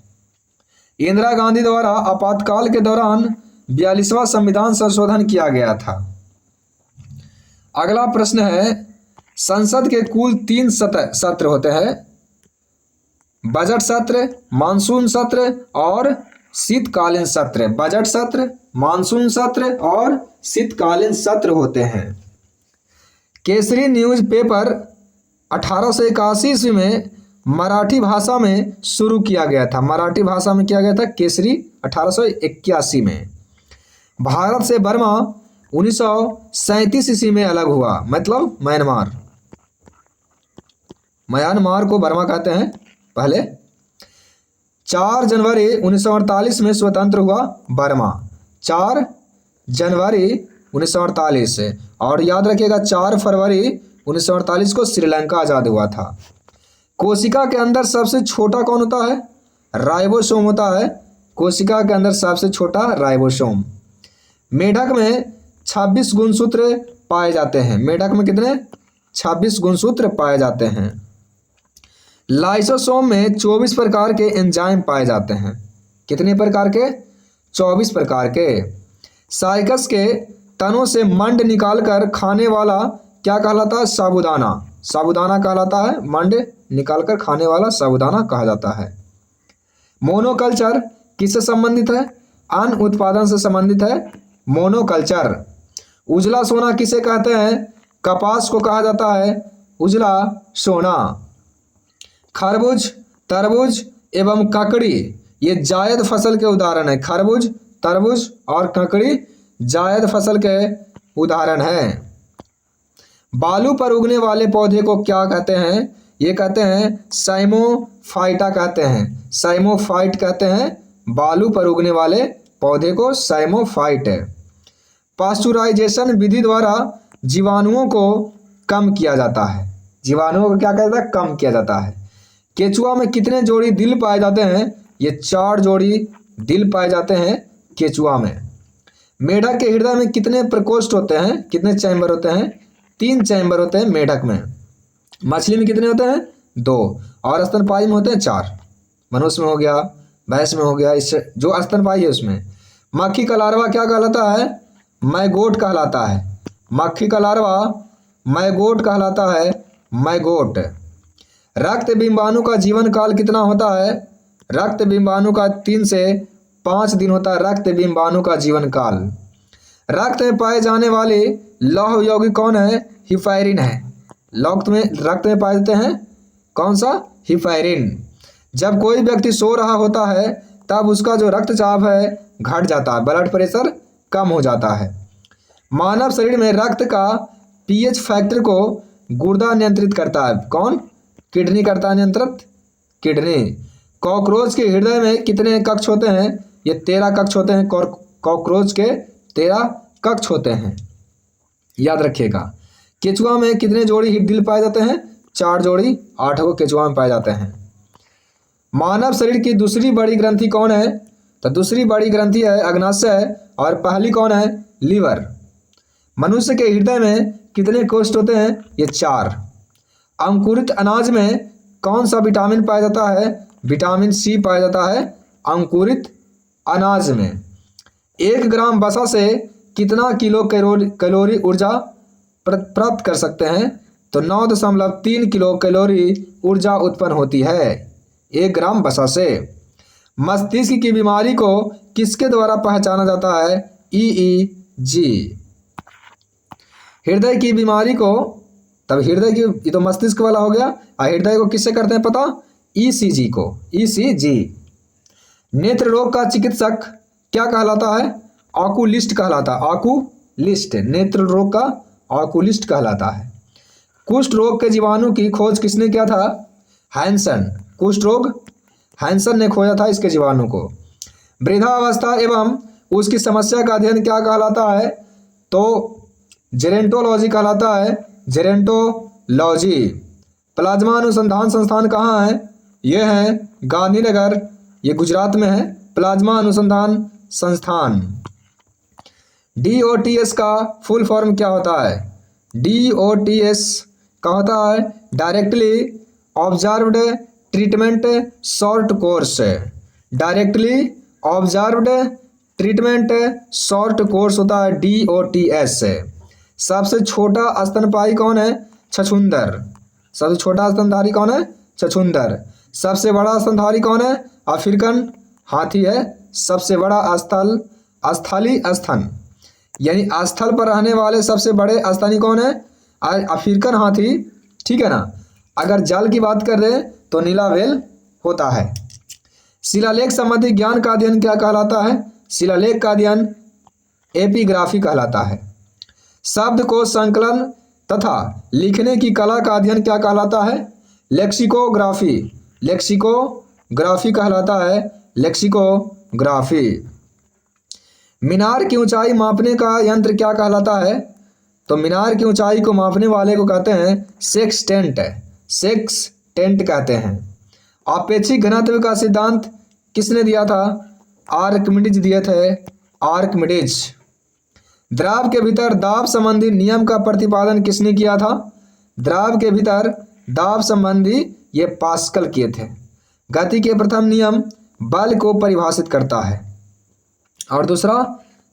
इंदिरा गांधी द्वारा आपातकाल के दौरान 42वां संविधान संशोधन किया गया था। अगला प्रश्न है, संसद के कुल 3 सत्र होते हैं, बजट सत्र, मानसून सत्र और शीतकालीन सत्र। बजट सत्र, मानसून सत्र और शीतकालीन सत्र होते हैं। केसरी न्यूज पेपर 1881 ईस्वी में मराठी भाषा में शुरू किया गया था। मराठी भाषा में किया गया था केसरी 1881 में। भारत से बर्मा 1937 ईस्वी में अलग हुआ, मतलब म्यांमार को बर्मा कहते हैं पहले। 4 जनवरी 1948 में स्वतंत्र हुआ बर्मा। 4 जनवरी 1948 से, और याद रखिएगा 4 फरवरी 1948 को श्रीलंका आज़ाद हुआ था। कोशिका के अंदर सबसे छोटा कौन होता है? राइबोसोम होता है। कोशिका के अंदर सबसे छोटा राइबोसोम। मेढक में 26 गुणसूत्र पाए जाते हैं। मेढक में कितने? 26 गुणसूत्र पाए जाते हैं। लाइसोसोम में 24 प्रकार के एंजाइम पाए जाते हैं। कितने प्रकार के? 24 प्रकार के। साइकस के तनों से मंड निकालकर खाने वाला क्या कहलाता है? साबूदाना। साबूदाना कहलाता है। मंड निकालकर खाने वाला साबूदाना कहा जाता है। मोनोकल्चर किससे संबंधित है? अन्न उत्पादन से संबंधित है मोनोकल्चर। उजला सोना किसे कहते हैं? कपास को कहा जाता है उजला सोना। खरबूज, तरबूज एवं ककड़ी ये जायद फसल के उदाहरण है। खरबूज, तरबूज और ककड़ी जायद फसल के उदाहरण हैं। बालू पर उगने वाले पौधे को क्या कहते हैं? ये कहते हैं साइमोफाइटा कहते हैं। साइमोफाइट कहते हैं बालू पर उगने वाले पौधे को साइमोफाइट। पास्चुराइजेशन विधि द्वारा जीवाणुओं को कम किया जाता है। जीवाणुओं को क्या किया जाता है? कम किया जाता है। केचुआ में कितने जोड़ी दिल पाए जाते हैं? ये 4 जोड़ी दिल पाए जाते हैं केचुआ में। मेढक के हृदय में कितने प्रकोष्ठ होते हैं? कितने चैम्बर होते हैं? 3 चैम्बर होते हैं मेढक में। मछली में कितने होते हैं? 2। और स्तनपायी में होते हैं 4। मनुष्य में हो गया, भैंस में हो गया, इस जो स्तनपायी है उसमें। मक्खी का लार्वा क्या कहलाता है? मैगोट कहलाता है। मक्खी का लार्वा मैगोट कहलाता है, मैगोट। रक्त बिंबाणु का जीवन काल कितना होता है? रक्त बिंबाणु का 3 से 5 दिन होता है रक्त बिंबाणु का जीवन काल। रक्त में पाए जाने वाले लौह यौगिक कौन है? हिफैरिन है। रक्त में पाए जाते हैं कौन सा? हिफैरिन। जब कोई व्यक्ति सो रहा होता है तब उसका जो रक्तचाप है घट जाता है, ब्लड प्रेशर कम हो जाता है। मानव शरीर में रक्त का पीएच फैक्टर को गुर्दा नियंत्रित करता है। कौन? किडनी करता है नियंत्रित, किडनी। कॉकरोच के हृदय में कितने कक्ष होते हैं? ये 13 कक्ष होते हैं। कॉकरोच के 13 कक्ष होते हैं, याद रखिएगा। केचुआ में कितने जोड़ी दिल पाए जाते हैं? 4 जोड़ी, 8 को केचुआ में पाए जाते हैं। मानव शरीर की दूसरी बड़ी ग्रंथि कौन है? तो दूसरी बड़ी ग्रंथि है अग्नाशय और पहली कौन है? लीवर। मनुष्य के हृदय में कितने कोष्ठ होते हैं? ये 4। अंकुरित अनाज में कौन सा विटामिन पाया जाता है? विटामिन सी पाया जाता है अंकुरित अनाज में। 1 ग्राम वसा से कितना किलो कैलोरी ऊर्जा प्राप्त कर सकते हैं? तो 9.3 किलो कैलोरी ऊर्जा उत्पन्न होती है 1 ग्राम वसा से। मस्तिष्क की बीमारी को किसके द्वारा पहचाना जाता है? EEG। हृदय की बीमारी को, तब हृदय की, ये तो मस्तिष्क वाला हो गया, और हृदय को किससे करते हैं पता? ECG को, ECG। नेत्र रोग का चिकित्सक क्या कहलाता है? ऑकुलिस्ट कहलाता है, ऑकुलिस्ट। नेत्र रोग का ऑकुलिस्ट कहलाता है। कुष्ठ रोग के जीवाणु की खोज किसने किया था? हैंसन। कुष्ठ रोग हैंसन ने खोजा था इसके जीवाणु को। वृद्धावस्था एवं उसकी समस्या का अध्ययन क्या कहलाता है? तो जेरेंटोलॉजी कहलाता है, जेरेंटोलॉजी। प्लाज्मा अनुसंधान संस्थान कहाँ है? ये है गांधीनगर, ये गुजरात में है प्लाज्मा अनुसंधान संस्थान। DOTS का फुल फॉर्म क्या होता है? DOTS का होता है directly observed treatment short course. Directly observed treatment short course होता है DOTS। सबसे छोटा स्तनपायी कौन है? छछूंदर। सबसे छोटा स्तनधारी कौन है? छछूंदर। सबसे बड़ा स्तनधारी कौन है? अफ्रीकन हाथी है सबसे बड़ा स्थली स्तन, यानी स्थल पर रहने वाले सबसे बड़े स्तनी कौन है? अफ्रीकन हाथी, ठीक है ना। अगर जल की बात कर रहे हैं तो नीला व्हेल होता है। शिलालेख संबंधी ज्ञान का अध्ययन क्या कहलाता है? शिलालेख का अध्ययन एपिग्राफी कहलाता है। शब्द को संकलन तथा लिखने की कला का अध्ययन क्या कहलाता है? लेक्सिकोग्राफी। लेक्सिकोग्राफी कहलाता है, लेक्सिकोग्राफी। मीनार की ऊंचाई मापने का यंत्र क्या कहलाता है? तो मीनार की ऊंचाई को मापने वाले को कहते हैं सेक्सटेंट। सेक्सटेंट कहते हैं। आपेक्षिक घनत्व का सिद्धांत किसने दिया था? आर्किमिडीज दिए थे, आर्किमिडीज। द्रव के भीतर दाब संबंधी नियम का प्रतिपादन किसने किया था? द्रव के भीतर दाब संबंधी ये पास्कल किए थे। गति के प्रथम नियम बल को परिभाषित करता है और दूसरा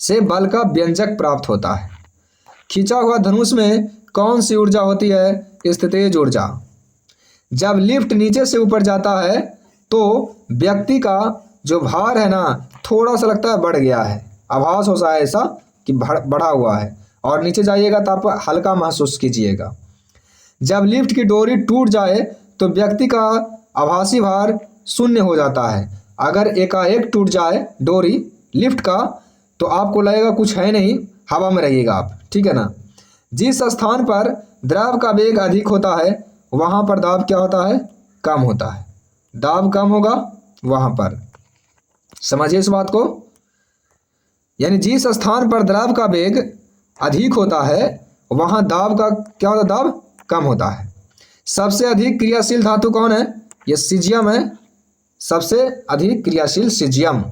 से बल का व्यंजक प्राप्त होता है। खींचा हुआ धनुष में कौन सी ऊर्जा होती है? स्थितिज ऊर्जा। जब लिफ्ट नीचे से ऊपर जाता है तो व्यक्ति का जो भार है ना थोड़ा सा लगता है बढ़ गया है, आभास हो सा ऐसा कि बढ़ा हुआ है, और नीचे जाइएगा तो आप हल्का महसूस कीजिएगा। जब लिफ्ट की डोरी टूट जाए तो व्यक्ति का आभासी भार 0 हो जाता है। अगर एकाएक टूट जाए डोरी लिफ्ट का तो आपको लगेगा कुछ है नहीं, हवा में रहिएगा आप, ठीक है ना। जिस स्थान पर द्रव का वेग अधिक होता है वहाँ पर दाब क्या होता है? कम होता है। दाब कम होगा वहाँ पर, समझिए इस बात को। यानी जिस स्थान पर द्रव का वेग अधिक होता है वहाँ दाब का क्या होता है, दाब कम होता है। सबसे अधिक क्रियाशील धातु कौन है? ये सीजियम है, सबसे अधिक क्रियाशील सीजियम।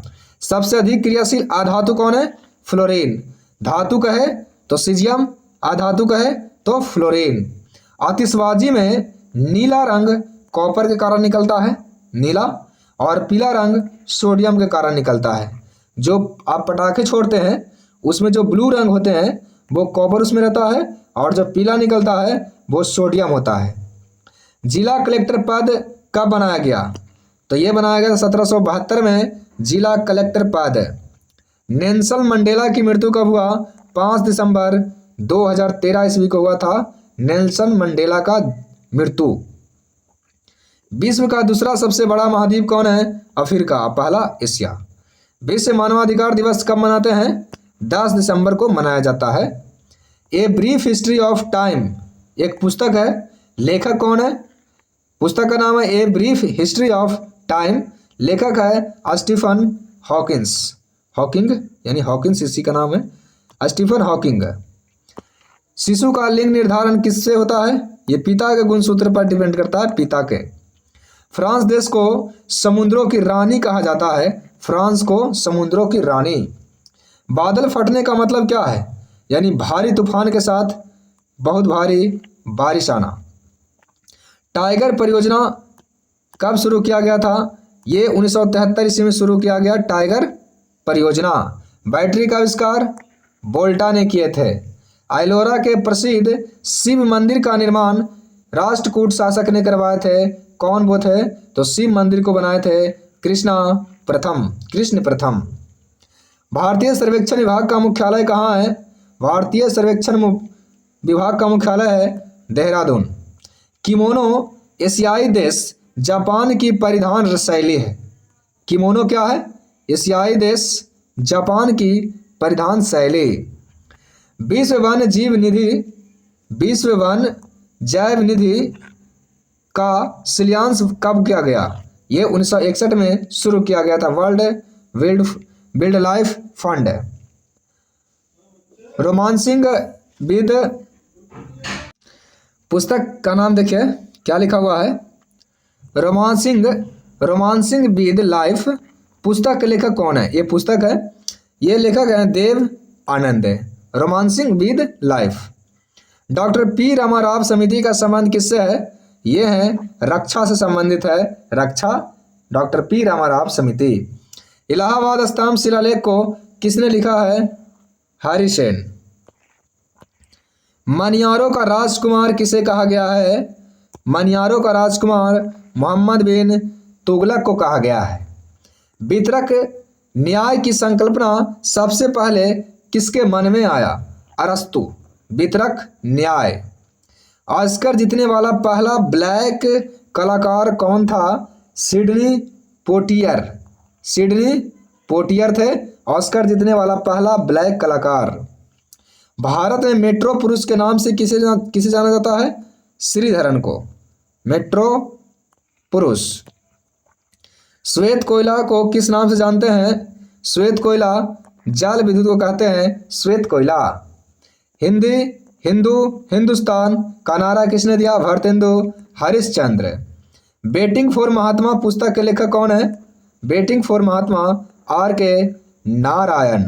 सबसे अधिक क्रियाशील अधातु कौन है? फ्लोरीन। धातु कहे तो सीजियम, अधातु कहे तो फ्लोरीन। आतिशबाजी में नीला रंग कॉपर के कारण निकलता है, नीला, और पीला रंग सोडियम के कारण निकलता है। जो आप पटाखे छोड़ते हैं उसमें जो ब्लू रंग होते हैं वो कॉपर उसमें रहता है, और जो पीला निकलता है वो सोडियम होता है। जिला कलेक्टर पद कब बनाया गया? तो ये बनाया गया 1772 में जिला कलेक्टर पद। नेल्सन मंडेला की मृत्यु कब हुआ? 5 दिसंबर 2013 ईस्वी को हुआ था नेल्सन मंडेला का मृत्यु। विश्व का दूसरा सबसे बड़ा महाद्वीप कौन है? अफ्रीका, पहला एशिया। विश्व मानवाधिकार दिवस कब मनाते हैं? 10 दिसंबर को मनाया जाता है। A brief history of time एक पुस्तक है, लेखक कौन है? पुस्तक का नाम है a brief history of time, लेखक है स्टीफन हॉकिंस। हॉकिंग यानी हॉकिंस इसी का नाम है, स्टीफन हॉकिंग। शिशु का लिंग निर्धारण किससे होता है? ये पिता के गुणसूत्र पर डिपेंड करता है, पिता के। फ्रांस देश को समुद्रों की रानी कहा जाता है, फ्रांस को समुद्रों की रानी। बादल फटने का मतलब क्या है? यानी भारी तूफान के साथ बहुत भारी बारिश आना। टाइगर परियोजना कब शुरू किया गया था? ये 1973 ईस्वी में शुरू किया गया टाइगर परियोजना। बैटरी का आविष्कार वोल्टा ने किए थे। आइलोरा के प्रसिद्ध शिव मंदिर का निर्माण राष्ट्रकूट शासक ने करवाए थे, कौन वो थे? तो शिव मंदिर को बनाए थे कृष्ण प्रथम। भारतीय सर्वेक्षण विभाग का मुख्यालय कहाँ है? भारतीय सर्वेक्षण विभाग का मुख्यालय है देहरादून। किमोनो एशियाई देश जापान की परिधान शैली है। किमोनो क्या है? एशियाई देश जापान की परिधान शैली। विश्व वन जैव निधि का शिलान्यास कब किया गया? ये 1961 में शुरू किया गया था, world wild life fund. Romancing with पुस्तक का नाम देखिए क्या लिखा हुआ है, रोमांसिंग विद लाइफ। पुस्तक के लेखक कौन है? ये पुस्तक है, ये लेखक है Dev Anand. Romancing with life. Doctor P Ramarao समिति का संबंध किससे है? ये है रक्षा से संबंधित है, रक्षा, डॉक्टर पी रामाराव समिति। इलाहाबाद स्तंभ शिलालेख को किसने लिखा है? हरिसेन। मनियारों का राजकुमार किसे कहा गया है? मनियारों का राजकुमार मोहम्मद बिन तुगलक को कहा गया है। वितरक न्याय की संकल्पना सबसे पहले किसके मन में आया? अरस्तु। वितरक न्याय। ऑस्कर जीतने वाला पहला ब्लैक कलाकार कौन था? सिडनी पोटियर थे ऑस्कर जीतने वाला पहला ब्लैक कलाकार। भारत में मेट्रो पुरुष के नाम से किसे जाना जाता है? श्रीधरन को, मेट्रो पुरुष। श्वेत कोयला को किस नाम से जानते हैं? श्वेत कोयला, जल विद्युत को कहते हैं श्वेत कोयला। हिंदुस्तान का नारा किसने दिया? भरतेंदु हरिश्चंद्र। बेटिंग फॉर महात्मा पुस्तक के लेखक कौन है? Betting for Mahatma R.K. Narayan.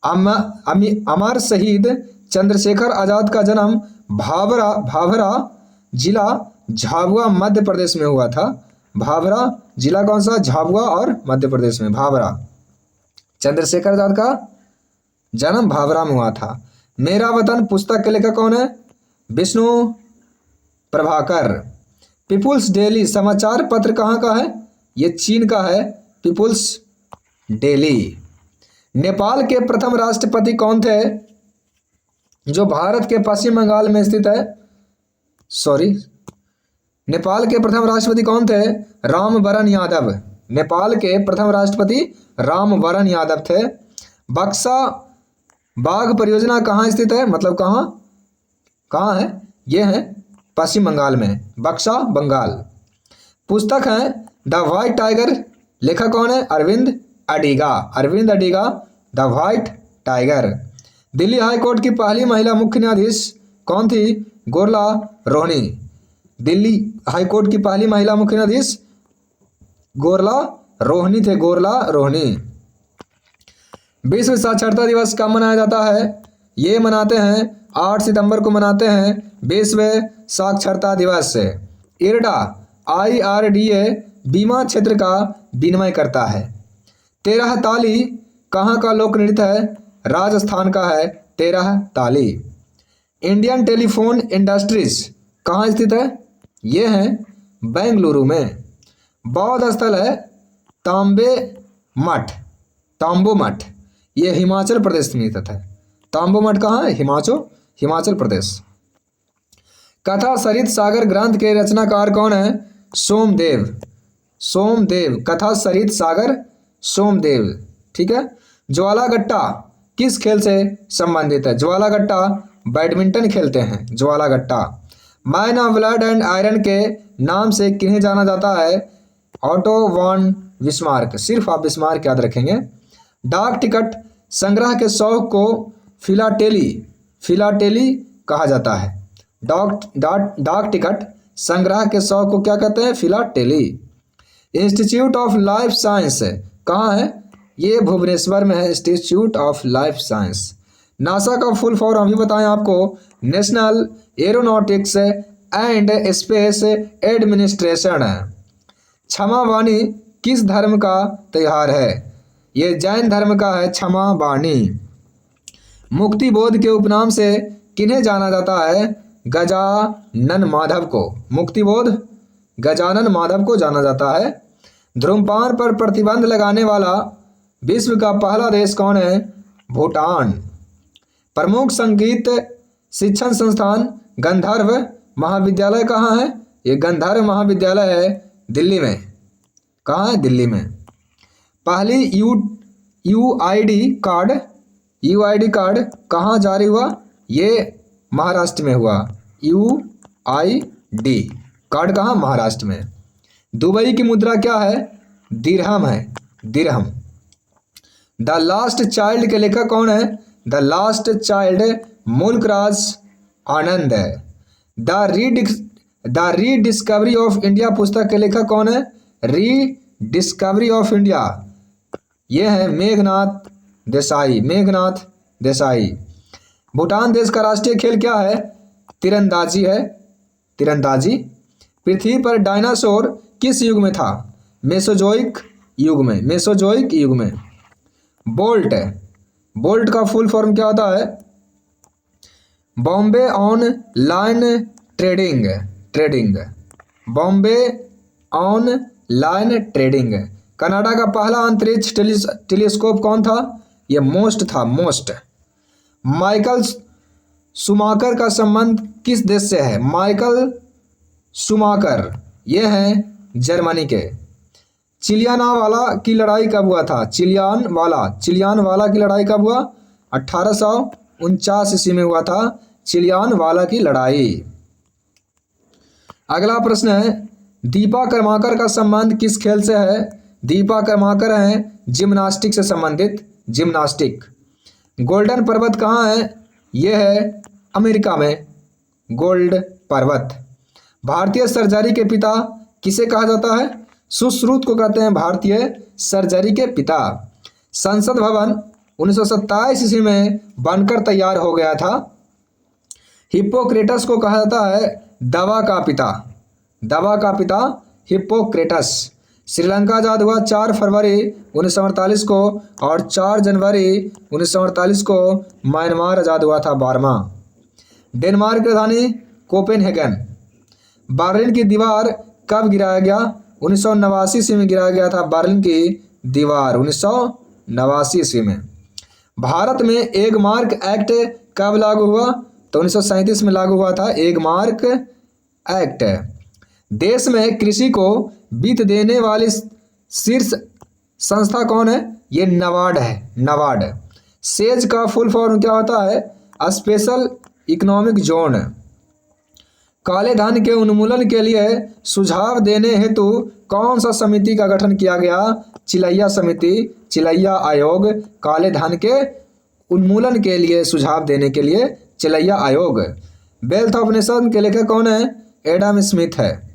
अमर शहीद चंद्रशेखर आजाद का जन्म भाभरा जिला झाबुआ मध्य प्रदेश में हुआ था। भाभरा जिला कौन सा? झाबुआ और मध्य प्रदेश में भाभरा। चंद्रशेखर आजाद का जन्म भाभरा में हुआ था। मेरा वतन पुस्तक के लेखक कौन है? विष्णु प्रभाकर। पीपुल्स डेली समाचार पत्र कहाँ का है? ये चीन का है, पीपुल्स डेली। नेपाल के प्रथम राष्ट्रपति कौन थे? जो भारत के पश्चिम बंगाल में स्थित है, नेपाल के प्रथम राष्ट्रपति कौन थे? रामवरण यादव। नेपाल के प्रथम राष्ट्रपति रामवरण यादव थे। बक्सा बाघ परियोजना कहाँ स्थित है? मतलब कहाँ है? ये है पश्चिम बंगाल में, बक्सा बंगाल। पुस्तक है द व्हाइट टाइगर, लेखक कौन है? Arvind Adiga. The white tiger. Delhi high court की पहली महिला मुख्य न्यायाधीश कौन थी? गोरला रोहनी। दिल्ली हाई कोर्ट की पहली महिला मुख्य न्यायाधीश गोरला रोहनी थे, गोरला रोहनी। विश्व साक्षरता दिवस कब मनाया जाता है? ये मनाते हैं 8 सितंबर को मनाते हैं विश्व साक्षरता दिवस। इरडा IRDA बीमा क्षेत्र का विनिमय करता है। 13 ताली कहाँ का लोक नृत्य है? राजस्थान का है 13 ताली। इंडियन टेलीफोन इंडस्ट्रीज कहाँ स्थित है? ये है बेंगलुरु में। बौद्ध स्थल है तांबे मठ, तांबो मठ, ये हिमाचल प्रदेश में स्थित है। तांबो मठ कहाँ है? हिमाचल प्रदेश। कथा सरित सागर ग्रंथ के रचनाकार कौन है? सोमदेव, सोमदेव, कथा सरित सागर सोमदेव। ठीक है। ज्वालागट्टा किस खेल से संबंधित है? ज्वालागट्टा बैडमिंटन खेलते हैं, Jwala Gutta. Man of blood and iron के नाम से किन्हें जाना जाता है? ऑटो वॉन बिस्मार्क, सिर्फ आप बिस्मार्क याद रखेंगे। डाक टिकट संग्रह के शौक को फिलाटेली कहा जाता है। डाक टिकट संग्रह के शौक को क्या कहते हैं? Philately. Institute of life science कहाँ है? ये भुवनेश्वर में है, institute of life science. NASA का फुल फॉर्म अभी बताएं आपको, national aeronautics and space administration. क्षमा वाणी किस धर्म का त्योहार है? ये जैन धर्म का है, क्षमा वाणी। मुक्ति बोध के उपनाम से किन्हें जाना जाता है? गजानन माधव को, मुक्ति बोध गजानन माधव को जाना जाता है। धूम्रपान पर प्रतिबंध लगाने वाला विश्व का पहला देश कौन है? भूटान। प्रमुख संगीत शिक्षण संस्थान गंधर्व महाविद्यालय कहाँ है? ये गंधर्व महाविद्यालय है दिल्ली में। कहाँ है? दिल्ली में। पहली यूआईडी कार्ड कहाँ जारी हुआ? ये महाराष्ट्र में हुआ। यूआईडी कार्ड कहाँ? महाराष्ट्र में। दुबई की मुद्रा क्या है? दिरहम है, दिरहम। द लास्ट चाइल्ड के लेखक कौन है? द लास्ट चाइल्ड मुल्कराज आनंद है। द रीडिस्कवरी ऑफ इंडिया पुस्तक के लेखक कौन है? रीडिस्कवरी ऑफ इंडिया, ये है मेघनाथ देसाई, मेघनाथ देसाई। भूटान देश का राष्ट्रीय खेल क्या है? तीरंदाजी है, तीरंदाजी। पृथ्वी पर डायनासोर किस युग में था? मेसोजोइक युग में, मेसोजोइक युग में। बोल्ट है, बोल्ट का फुल फॉर्म क्या होता है? Bombay on line trading, Bombay on line trading. Canada का पहला अंतरिक्ष टेलीस्कोप कौन था? यह मोस्ट था, मोस्ट। माइकल शुमाकर का संबंध किस देश से है? माइकल शुमाकर ये हैं जर्मनी के। चिलियानवाला की लड़ाई कब हुआ था? चिलियानवाला की लड़ाई कब हुआ? 1849 ईस्वी में हुआ था चिलियानवाला की लड़ाई। अगला प्रश्न है, दीपा कर्माकर का संबंध किस खेल से है? दीपा कर्माकर हैं जिम्नास्टिक से संबंधित, जिम्नास्टिक। गोल्डन पर्वत कहाँ है? यह है अमेरिका में, गोल्ड पर्वत। भारतीय सर्जरी के पिता किसे कहा जाता है? सुश्रुत को कहते हैं भारतीय सर्जरी के पिता। संसद भवन 1927 ईस्वी में बनकर तैयार हो गया था। हिप्पोक्रेटस को कहा जाता है दवा का पिता, दवा का पिता हिप्पोक्रेटस। श्रीलंका आज़ाद हुआ 4 फरवरी 1948 को और 4 जनवरी 1948 को म्यांमार आज़ाद हुआ था, बर्मा। डेनमार्क की राजधानी कोपेनहेगन। बर्लिन की दीवार कब गिराया गया? 1989 ईस्वी में गिराया गया था बर्लिन की दीवार, 1989 ईस्वी में। भारत में एगमार्क एक्ट कब लागू हुआ? तो 1937 में लागू हुआ था एगमार्क एक्ट। देश में कृषि को वित्त देने वाली शीर्ष संस्था कौन है? ये नाबार्ड है, नाबार्ड। सेज का फुल फॉर्म क्या होता है? Special economic zone. काले धन के उन्मूलन के लिए सुझाव देने हेतु कौन सा समिति का गठन किया गया? चिलैया समिति, चिलैया आयोग। काले धन के उन्मूलन के लिए सुझाव देने के लिए चिलैया आयोग। वेल्थ ऑफ नेशन के लेखक कौन है? एडम स्मिथ है।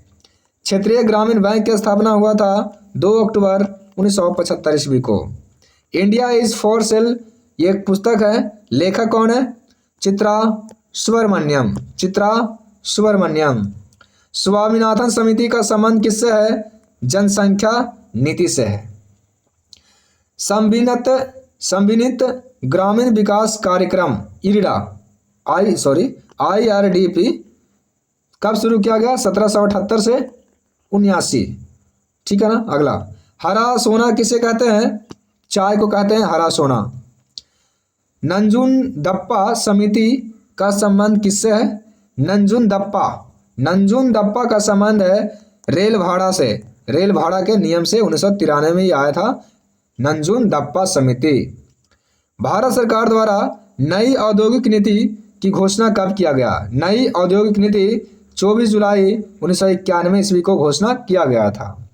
क्षेत्रीय ग्रामीण बैंक की स्थापना हुआ था 2 अक्टूबर 1975 ईस्वी को। इंडिया इज फॉर सेल ये एक पुस्तक है, लेखक कौन है? चित्रा सुब्रमण्यम, चित्रा सुब्रमण्यम। स्वामीनाथन समिति का संबंध किससे है? जनसंख्या नीति से है। संविनित ग्रामीण विकास कार्यक्रम इरडा IRDP कब शुरू किया गया? 1778 से 79। ठीक है ना। अगला, हरा सोना किसे कहते हैं? चाय को कहते हैं हरा सोना। नंजुंडप्पा समिति का संबंध किससे है? नंजुंडप्पा का संबंध है रेल भाड़ा से। रेल भाड़ा के नियम से 1993 में ही आया था नंजुंडप्पा समिति। भारत सरकार द्वारा नई औद्योगिक नीति की घोषणा कब किया गया? नई औद्योगिक नीति 24 जुलाई 1991 ईस्वी को घोषणा किया गया था।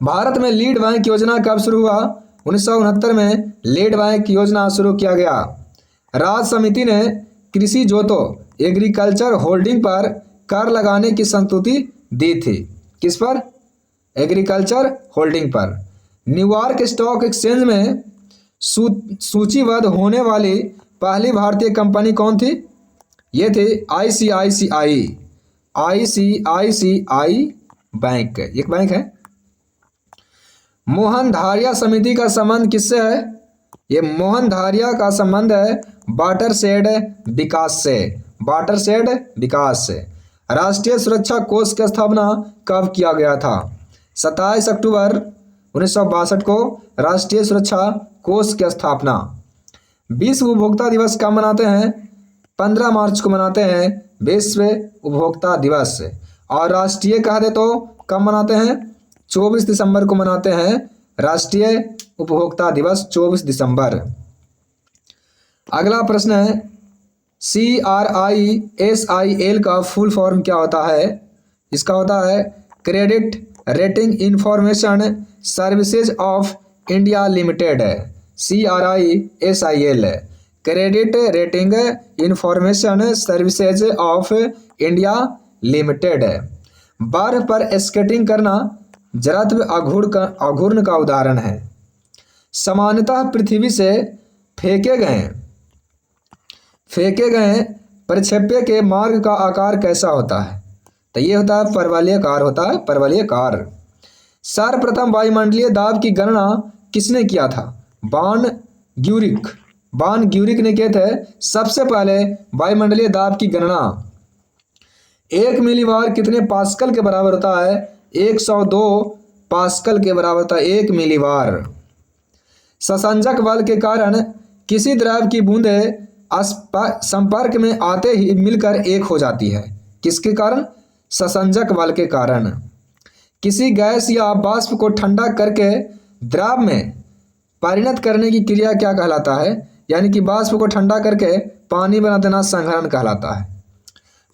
भारत में लीड बैंक योजना कब शुरू हुआ? 1969 में लीड बैंक योजना शुरू किया गया। राज्य समिति ने कृषि जोतो एग्रीकल्चर होल्डिंग पर कर लगाने की संस्तुति दी थी। किस पर? एग्रीकल्चर होल्डिंग पर। न्यूयॉर्क स्टॉक एक्सचेंज में सूचीबद्ध होने वाली पहली भारतीय कंपनी कौन थी? ये थी ICICI बैंक, एक बैंक है। मोहन धारिया समिति का संबंध किससे है? ये मोहन धारिया का संबंध है वाटरशेड विकास से। वाटरशेड विकास से। राष्ट्रीय सुरक्षा कोष की स्थापना कब किया गया था? 27 अक्टूबर 1962 को राष्ट्रीय सुरक्षा कोष की स्थापना। विश्व उपभोक्ता दिवस कब मनाते हैं? 15 मार्च को मनाते हैं विश्व उपभोक्ता दिवस। और राष्ट्रीय कह दे तो कब मनाते हैं? 24 दिसंबर को मनाते हैं राष्ट्रीय उपभोक्ता दिवस, 24 दिसंबर। अगला प्रश्न है, CRISIL का फुल फॉर्म क्या होता है? इसका होता है credit rating information services of India limited है। CRISIL credit rating information services of India limited है। बर्फ पर स्केटिंग करना जड़त्व आघूर्ण का उदाहरण है। सामान्यतः पृथ्वी से फेंके गए प्रक्षेप्य के मार्ग का आकार कैसा होता है? तो ये होता है परवलयाकार होता है, परवलयाकार। सर्वप्रथम वायुमंडलीय दाब की गणना किसने किया था? वान ग्यूरिक ने किए थे सबसे पहले वायुमंडलीय दाब की गणना। 1 मिलीबार कितने पास्कल के बराबर होता है? 102 पास्कल के बराबर होता है 1 मिलीबार। ससंजक बल के कारण किसी द्रव की बूंदें संपर्क में आते ही मिलकर एक हो जाती है। किसके कारण? ससंजक बल के कारण। किसी गैस या वाष्प को ठंडा करके द्रव में परिणत करने की क्रिया क्या कहलाता है? यानी कि वाष्प को ठंडा करके पानी बना देना संघनन कहलाता है।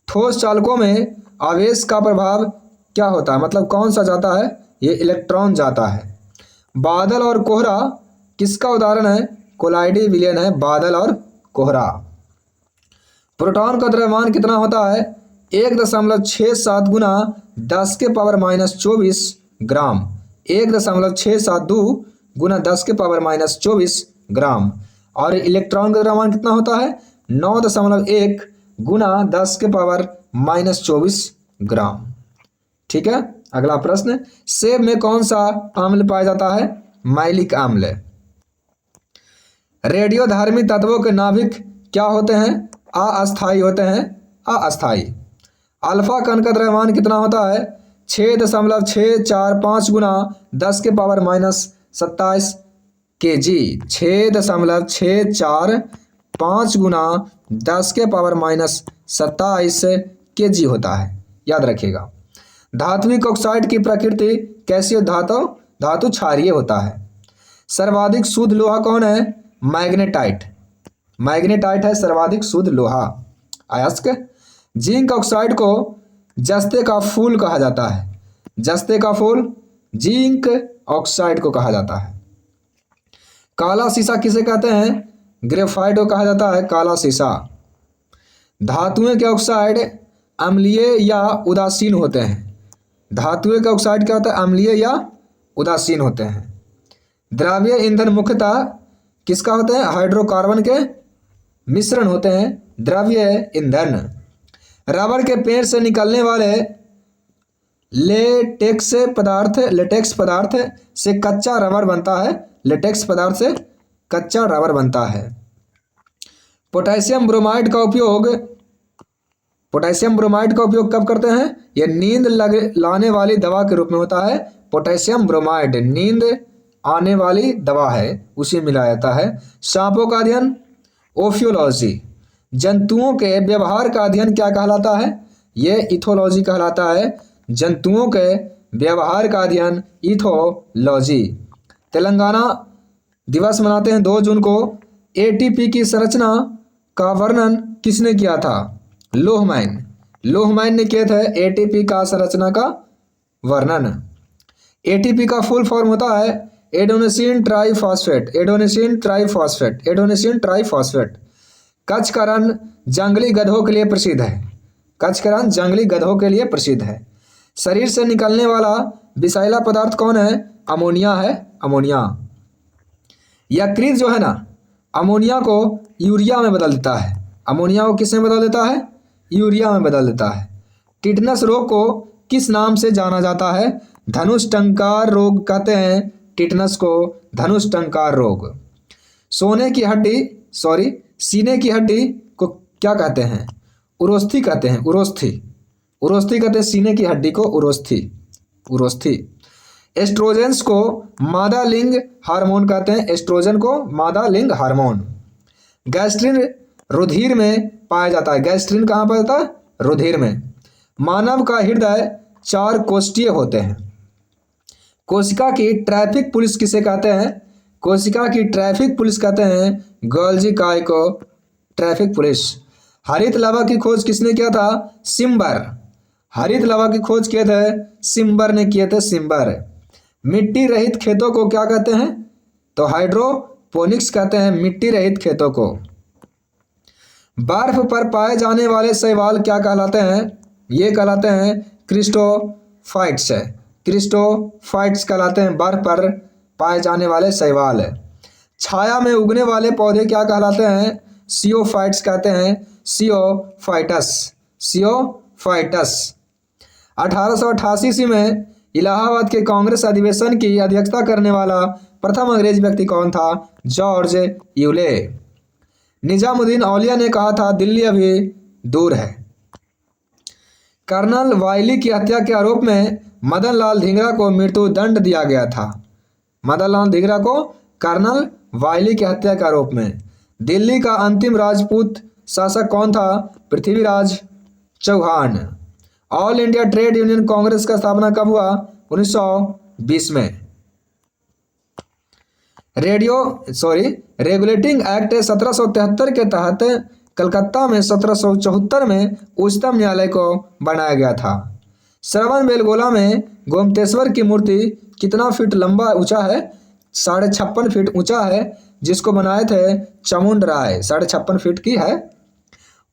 ठोस चालकों में आवेश का प्रभाव क्या होता है? मतलब कौन सा जाता है? ये इलेक्ट्रॉन जाता है। बादल और कोहरा किसका उदाहरण है? कोलाइडी विलयन है बादल और कोहरा। प्रोटॉन का द्रव्यमान कितना होता है? 1.67 गुना 10 के पावर -24 ग्राम। 1.672 गुना 10 के पावर -24 ग्राम। और इलेक्ट्रॉन का द्रव्यमान कितना होता है? 9.1 गुना 10 के पावर -24 ग्राम। ठीक है। अगला प्रश्न, सेब में कौन सा अम्ल पाया जाता है? मैलिक अम्ल। रेडियोधर्मी तत्वों के नाभिक क्या होते हैं? अस्थायी होते हैं, अस्थायी। अल्फा कण का द्रव्यमान कितना होता है? 6.645 गुना 10 के पावर -27 kg। 6.645 गुना 10 के पावर -27 kg होता है, याद रखिएगा। धात्विक ऑक्साइड की प्रकृति कैसी? धातु क्षारीय होता है। सर्वाधिक शुद्ध लोहा कौन है? मैग्नेटाइट। मैग्नेटाइट है सर्वाधिक शुद्ध लोहा, अयस्क। जिंक ऑक्साइड को जस्ते का फूल कहा जाता है। जस्ते का फूल जिंक ऑक्साइड को कहा जाता है। काला शीशा किसे कहते हैं? ग्रेफाइट को कहा जाता है काला शीशा। धातुएं के ऑक्साइड अम्लीय या उदासीन होते हैं। धातुएं का ऑक्साइड क्या होता है? अम्लीय या उदासीन होते हैं। द्रव्य ईंधन मुख्यतः किसका होता है? हाइड्रोकार्बन के मिश्रण होते हैं द्रव्य ईंधन। रबर के पेड़ से निकलने वाले लेटेक्स पदार्थ से कच्चा रबर बनता है। लेटेक्स पदार्थ से कच्चा रबर बनता है। पोटेशियम ब्रोमाइड का उपयोग कब करते हैं? यह नींद लाने वाली दवा के रूप में होता है। पोटेशियम ब्रोमाइड नींद आने वाली दवा है, उसे मिलाया जाता है। सांपों का अध्ययन ओफियोलॉजी। जंतुओं के व्यवहार का अध्ययन क्या कहलाता है? यह इथोलॉजी कहलाता है। जंतुओं के व्यवहार का अध्ययन इथोलॉजी। तेलंगाना दिवस मनाते हैं 2 जून को। एटीपी की संरचना का वर्णन किसने किया था? लोहमैन ने किया था एटीपी का संरचना का वर्णन। एटीपी का फुल फॉर्म होता है एडोनिसिन ट्राइफॉस्फेट। कच्छ का रण जंगली गधों के लिए प्रसिद्ध है। शरीर से निकलने वाला विषैला पदार्थ कौन है? अमोनिया है। अमोनिया। यकृत जो है ना, अमोनिया को यूरिया में बदल देता है। अमोनिया को किस में बदल देता है? यूरिया में बदल देता है। टिटनस रोग को किस नाम से जाना जाता है? धनुष टंकार रोग कहते हैं टिटनस को, धनुष टंकार रोग। सीने की हड्डी को क्या कहते हैं? उरोस्थी कहते हैं। उरोस्थी कहते हैं सीने की हड्डी को, उरोस्थी। एस्ट्रोजेंस को मादा लिंग हार्मोन कहते हैं। एस्ट्रोजन को मादा लिंग हार्मोन। गैस्ट्रिन रुधिर में पाया जाता है। गैस्ट्रिन कहाँ पाया जाता है? रुधिर में। मानव का हृदय 4 कोष्ठीय होते हैं। कोशिका की ट्रैफिक पुलिस किसे कहते हैं? कोशिका की ट्रैफिक पुलिस कहते हैं गोल्जी काय को ट्रैफिक पुलिस। हरित लवा की खोज किसने किया था? सिम्बर। हरित लवा की खोज किए थे सिम्बर ने किए थे, सिम्बर। मिट्टी रहित खेतों को क्या कहते हैं? तो हाइड्रोपोनिक्स कहते हैं मिट्टी रहित खेतों को। बर्फ पर पाए जाने वाले शैवाल क्या कहलाते हैं? ये कहलाते हैं क्रिस्टोफाइट्स। क्रिस्टोफाइट्स कहलाते हैं बर्फ पर पाए जाने वाले शैवाल। छाया में उगने वाले पौधे क्या कहलाते हैं? सियोफाइट्स कहते हैं, सियोफाइटस। 1888 ईस्वी में इलाहाबाद के कांग्रेस अधिवेशन की अध्यक्षता करने वाला प्रथम अंग्रेज व्यक्ति कौन था? George Yule. निजामुद्दीन औलिया ने कहा था दिल्ली अभी दूर है। कर्नल वायली की हत्या के आरोप में मदन लाल धिंगरा को मृत्यु दंड दिया गया था। मदन लाल धिंगरा को कर्नल वायली की हत्या के आरोप में। दिल्ली का अंतिम राजपूत शासक कौन था? Prithviraj Chauhan. All India trade union Congress का स्थापना कब हुआ? 1920 में। रेगुलेटिंग एक्ट 1773 के तहत कलकत्ता में 1774 में उच्चतम न्यायालय को बनाया गया था। श्रवण बेलगोला में गोमतेश्वर की मूर्ति कितना फीट लंबा ऊंचा है? 56.5 फीट ऊंचा है, जिसको बनाए थे चामुंड राय। 56.5 फीट की है।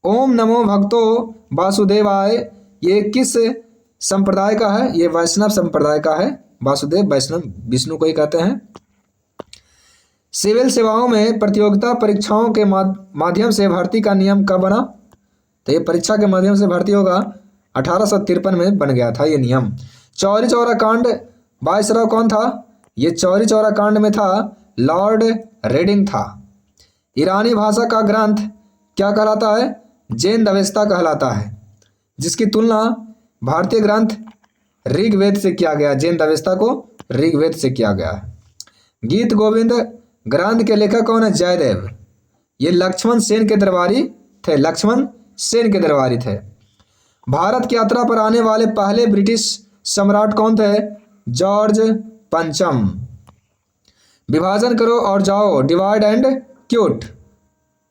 ओम नमो भगतो वासुदेवाय ये किस संप्रदाय का है? ये वैष्णव संप्रदाय का है। वासुदेव वैष्णव विष्णु को ही कहते हैं। सिविल सेवाओं में प्रतियोगिता परीक्षाओं के माध्यम से भर्ती का नियम कब बना? तो ये परीक्षा के माध्यम से भर्ती होगा 1853 में बन गया था ये नियम। चौरी चौरा कांड वायसराय कौन था? ये चौरी चौरा कांड में था लॉर्ड रेडिंग था। ईरानी भाषा का ग्रंथ क्या कहलाता है? जैन अवेस्ता कहलाता है, जिसकी तुलना भारतीय ग्रंथ ऋग्वेद से किया गया। जैन अवेस्ता को ऋग्वेद से किया गया है। गीत गोविंद ग्रंथ के लेखक कौन है? जयदेव। ये लक्ष्मण सेन के दरबारी थे। भारत की यात्रा पर आने वाले पहले ब्रिटिश सम्राट कौन थे? जॉर्ज पंचम। विभाजन करो और जाओ, डिवाइड एंड क्यूट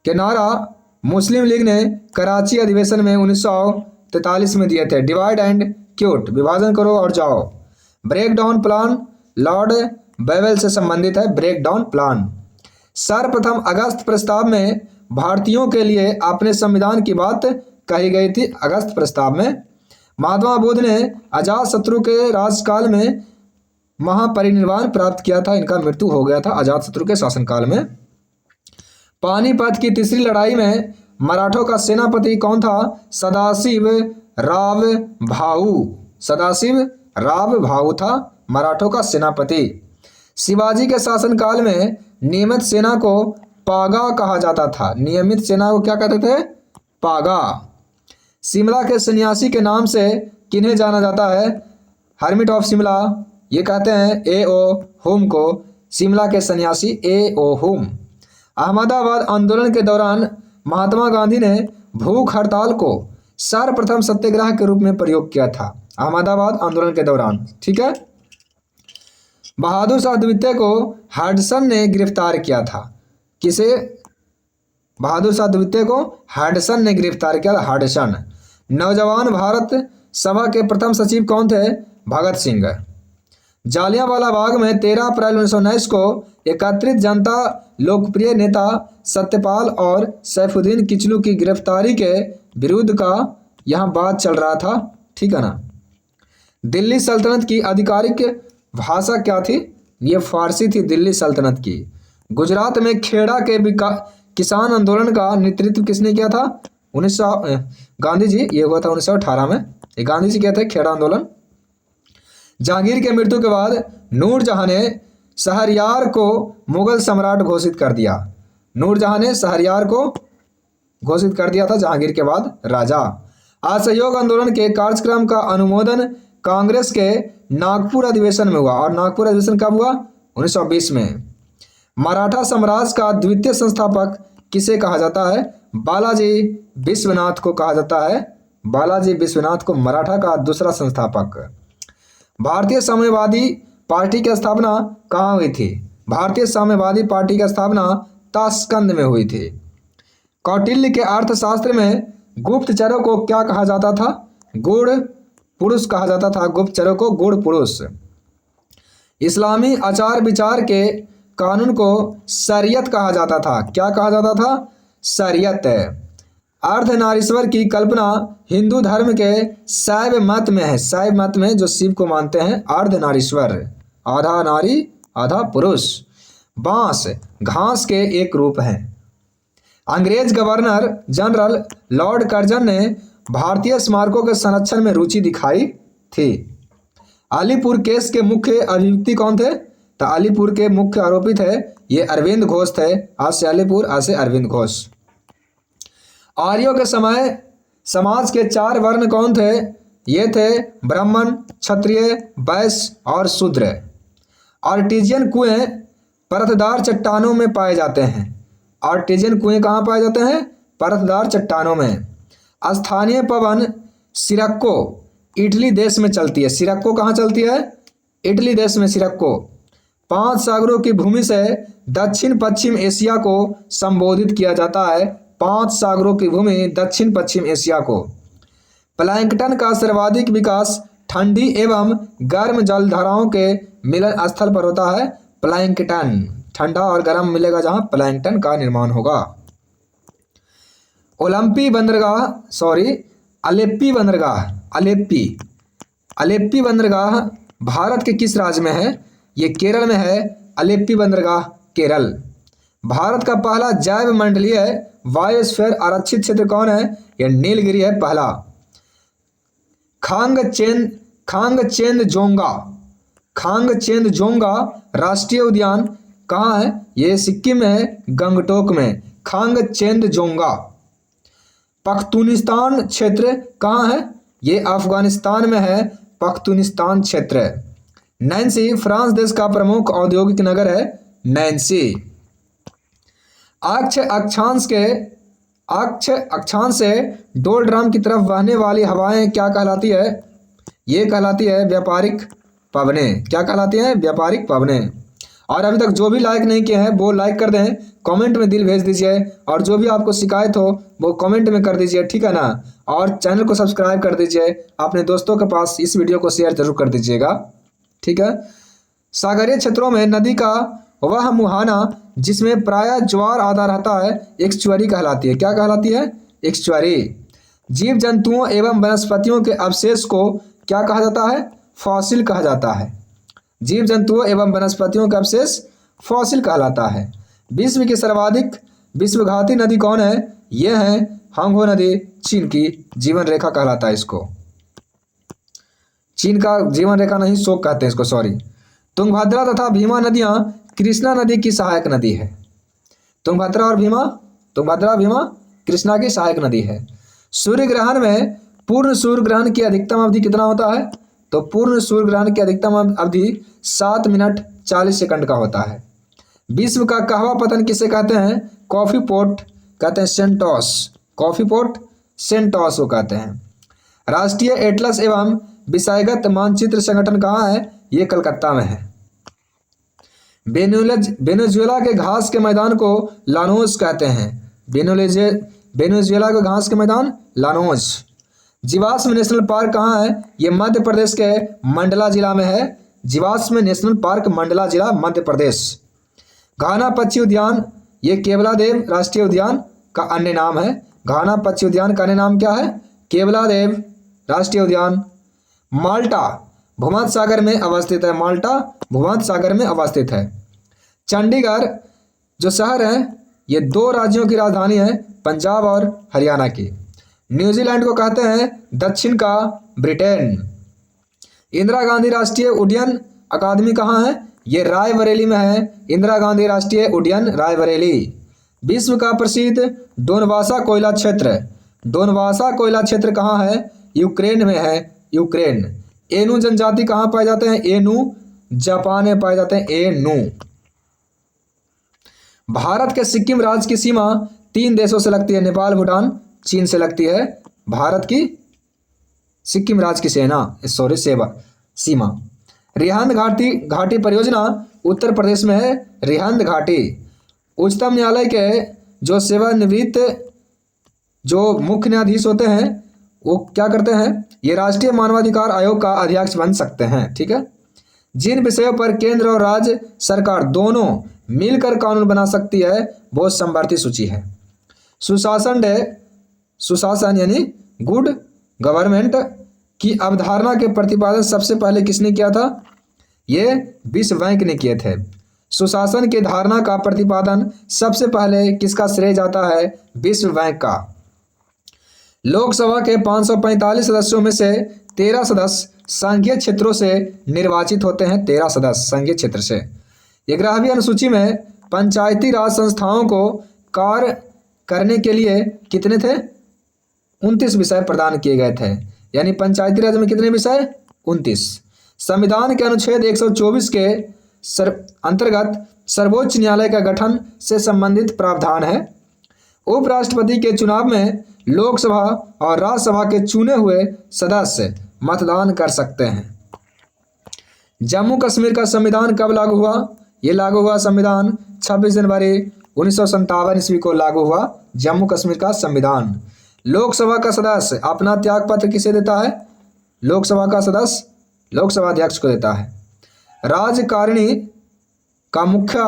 के नारा मुस्लिम लीग ने कराची अधिवेशन में 1943 में दिए थे? डिवाइड एंड क्यूट, विभाजन करो और जाओ। Breakdown plan Lord Wavell से संबंधित है, ब्रेक डाउन प्लान। सर्वप्रथम अगस्त प्रस्ताव में भारतीयों के लिए अपने संविधान की बात कही गई थी। अगस्त प्रस्ताव में महात्मा बुद्ध ने अजातशत्रु के राजकाल में महापरिनिर्वाण प्राप्त किया था, इनका मृत्यु हो गया था अजातशत्रु के शासनकाल में। पानीपत की तीसरी लड़ाई में मराठों का सेनापति कौन था? सदाशिव राव भाऊ। सदाशिव राव भाऊ था मराठों का सेनापति। शिवाजी के शासनकाल में नियमित सेना को पागा कहा जाता था। नियमित सेना को क्या कहते थे? पागा। शिमला के सन्यासी के नाम से किन्हें जाना जाता है? हर्मिट ऑफ शिमला, ये कहते हैं ए ओ हुम को। शिमला के सन्यासी ए ओ हुम। अहमदाबाद आंदोलन के दौरान महात्मा गांधी ने भूख हड़ताल को सर्वप्रथम सत्याग्रह के रूप में प्रयोग किया था। अहमदाबाद आंदोलन के दौरान, ठीक है। बहादुर शाह द्वितीय को हडसन ने गिरफ्तार किया था। किसे? बहादुर शाह द्वितीय को हडसन ने गिरफ्तार किया था, हडसन। नौजवान भारत सभा के प्रथम सचिव कौन थे? भगत सिंह। जालियांवाला बाग में 13 अप्रैल 1919 को एकत्रित जनता लोकप्रिय नेता सत्यपाल और सैफुद्दीन किचलू की गिरफ्तारी के विरुद्ध का यहाँ बात चल रहा था, ठीक है ना। दिल्ली सल्तनत की आधिकारिक भाषा क्या थी? ये फारसी थी दिल्ली सल्तनत की। गुजरात में खेड़ा के किसान आंदोलन का नेतृत्व किसने किया था? गांधी जी। ये हुआ था 1918 में। ये गांधी जी किया थे खेड़ा आंदोलन। जहांगीर के मृत्यु के बाद नूरजहां ने शहरयार को मुगल सम्राट घोषित कर दिया। नूरजहां ने शहरयार को घोषित कर दिया था जहांगीर के बाद राजा। असहयोग आंदोलन के कार्यक्रम का अनुमोदन कांग्रेस के नागपुर अधिवेशन में हुआ। और नागपुर अधिवेशन कब हुआ? 1920 में। मराठा साम्राज्य का द्वितीय संस्थापक किसे कहा जाता है? बालाजी विश्वनाथ को कहा जाता है। बालाजी विश्वनाथ को मराठा का दूसरा संस्थापक। भारतीय साम्यवादी पार्टी की स्थापना कहाँ हुई थी? भारतीय साम्यवादी पार्टी की स्थापना ताशकंद में हुई थी। कौटिल्य के अर्थशास्त्र में गुप्तचरों को क्या कहा जाता था? गुड़ पुरुष कहा जाता था। गुप्तचरों को गुड़ पुरुष। इस्लामी आचार विचार के कानून को शरीयत कहा जाता था। क्या कहा जाता था? शरीयत। अर्धनारीश्वर की कल्पना हिंदू धर्म के शैव मत में है। शैव मत में जो शिव को मानते हैं, अर्धनारीश्वर, आधा नारी आधा पुरुष। बांस घास के एक रूप है। अंग्रेज गवर्नर जनरल लॉर्ड कर्जन ने भारतीय स्मारकों के संरक्षण में रुचि दिखाई थी। अलीपुर केस के मुख्य अभियुक्ति कौन थे? तो अलीपुर के मुख्य आरोपित है ये अरविंद घोष थे। आज से अलीपुर, आज से अरविंद घोष। आर्यों के समय समाज के 4 वर्ण कौन थे? ये थे ब्राह्मण, क्षत्रिय, वैश्य और शूद्र। आर्टिजियन कुएं परतदार चट्टानों में पाए जाते हैं। आर्टिजियन कुएं कहाँ पाए जाते हैं? परतदार चट्टानों में। स्थानीय पवन सिरक्को इटली देश में चलती है। सिरक्को कहाँ चलती है? इटली देश में सिरक्को। 5 सागरों की भूमि से दक्षिण पश्चिम एशिया को संबोधित किया जाता है। 5 सागरों की भूमि दक्षिण पश्चिम एशिया को। प्लैंकटन का सर्वाधिक विकास ठंडी एवं गर्म जलधाराओं के मिलन स्थल पर होता है। प्लैंकटन, ठंडा और गर्म मिलेगा जहां, प्लैंकटन का निर्माण होगा। अलेप्पी बंदरगाह भारत के किस राज्य में है? ये केरल में है। अलेप्पी बंदरगाह केरल। भारत का पहला जैव मंडलीय बायोस्फीयर आरक्षित क्षेत्र कौन है? ये नीलगिरी है पहला। खांगचेंदजोंगा राष्ट्रीय उद्यान कहाँ है? ये सिक्किम में है, गंगटोक में। खांगचेंदजोंगा। पख्तूनिस्तान क्षेत्र कहाँ है? ये अफगानिस्तान में है, पख्तूनिस्तान क्षेत्र। नैन्सी फ्रांस देश का प्रमुख औद्योगिक नगर है, नैन्सी। अक्षांश से डोलड्रम की तरफ बहने वाली हवाएं क्या कहलाती है? ये कहलाती है व्यापारिक पवनें। क्या कहलाती है? व्यापारिक पवनें। और अभी तक जो भी लाइक नहीं किए हैं वो लाइक कर दें, कमेंट में दिल भेज दीजिए, और जो भी आपको शिकायत हो वो कमेंट में कर दीजिए, ठीक है ना। और चैनल को सब्सक्राइब कर दीजिए, अपने दोस्तों के पास इस वीडियो को शेयर जरूर कर दीजिएगा, ठीक है। सागरीय क्षेत्रों में नदी का वह मुहाना जिसमें प्रायः ज्वार आता रहता है एक्स्चुअरी कहलाती है। क्या कहलाती है? एक्स्चुअरी। जीव जंतुओं एवं वनस्पतियों के अवशेष को क्या कहा जाता है? फॉसिल कहा जाता है। जीव जंतुओं एवं वनस्पतियों का अवशेष फॉसिल कहलाता है। विश्व की सर्वाधिक विश्वघाती नदी कौन है? यह है हांगहो नदी, चीन की जीवन रेखा कहलाता है इसको। चीन का जीवन रेखा नहीं, शोक कहते हैं इसको, सॉरी। तुंगभद्रा तथा भीमा नदियां कृष्णा नदी की सहायक नदी है। तुंगभद्रा भीमा कृष्णा की सहायक नदी है। सूर्य ग्रहण में पूर्ण सूर्य ग्रहण की अधिकतम अवधि कितना होता है? तो पूर्ण सूर्य ग्रहण की अधिकतम अवधि 7 मिनट 40 सेकंड का होता है। विश्व का कहवा पतन किसे कहते हैं? कॉफी पोट कहते हैं, सेंटोस। कॉफी पोट सेंटोस को कहते हैं। राष्ट्रीय एटलस एवं विषयगत मानचित्र संगठन कहाँ है? ये कलकत्ता में है। वेनेजुएला के घास के मैदान को लानोज कहते हैं। वेनेजुएला के घास के मैदान लानोज। जीवाश्म नेशनल पार्क कहाँ है? ये मध्य प्रदेश के मंडला जिला में है। जीवाश्म नेशनल पार्क मंडला जिला, मध्य प्रदेश। घाना पक्षी उद्यान, ये केवलादेव राष्ट्रीय उद्यान का अन्य नाम है। घाना पक्षी उद्यान का अन्य नाम क्या है? केवलादेव राष्ट्रीय उद्यान। माल्टा भूमध्य सागर में अवस्थित है। माल्टा भूमध्य सागर में अवस्थित है। चंडीगढ़ जो शहर है ये 2 राज्यों की राजधानी है, पंजाब और हरियाणा की। न्यूजीलैंड को कहते हैं दक्षिण का ब्रिटेन। इंदिरा गांधी राष्ट्रीय उड्डयन अकादमी कहाँ है? ये रायबरेली में है। इंदिरा गांधी राष्ट्रीय उड्डयन रायबरेली। विश्व का प्रसिद्ध डोनबासा कोयला क्षेत्र, डोनबासा कोयला क्षेत्र कहाँ है? यूक्रेन में है, यूक्रेन। एनू जनजाति कहाँ पाए जाते हैं? एनू जापान में पाए जाते हैं, एनू। भारत के सिक्किम राज्य की सीमा 3 देशों से लगती है, नेपाल, भूटान, चीन से लगती है। भारत की सिक्किम राज्य की सीमा। रिहंद घाटी परियोजना उत्तर प्रदेश में है, रिहंद घाटी। उच्चतम न्यायालय के जो सेवानिवृत्त जो मुख्य न्यायाधीश होते हैं वो क्या करते हैं? ये राष्ट्रीय मानवाधिकार आयोग का अध्यक्ष बन सकते हैं, ठीक है। जिन विषयों पर केंद्र और राज्य सरकार दोनों मिलकर कानून बना सकती है वो समवर्ती सूची है। सुशासन यानी गुड गवर्नमेंट की अवधारणा के प्रतिपादन सबसे पहले किसने किया था? ये विश्व बैंक ने किए थे। सुशासन की धारणा का प्रतिपादन सबसे पहले किसका श्रेय जाता है? विश्व बैंक का। लोकसभा के 545 सदस्यों में से 13 सदस्य संघीय क्षेत्रों से निर्वाचित होते हैं। 13 सदस्य संघीय क्षेत्र से। 11वीं अनुसूची में पंचायती राज संस्थाओं को कार्य करने के लिए कितने थे? 29 विषय प्रदान किए गए थे। यानी पंचायती राज में कितने विषय? 29। संविधान के अनुच्छेद 124 के अंतर्गत सर्वोच्च न्यायालय का गठन से संबंधित प्रावधान है। उपराष्ट्रपति के चुनाव में लोकसभा और राज्यसभा के चुने हुए सदस्य मतदान कर सकते हैं। जम्मू कश्मीर का संविधान कब लागू हुआ? ये लागू हुआ संविधान 26 जनवरी 1957 ईस्वी को लागू हुआ जम्मू कश्मीर का संविधान। लोकसभा का सदस्य अपना त्याग पत्र किसे देता है? लोकसभा का सदस्य लोकसभा अध्यक्ष को देता है। राजकारिणी का मुखिया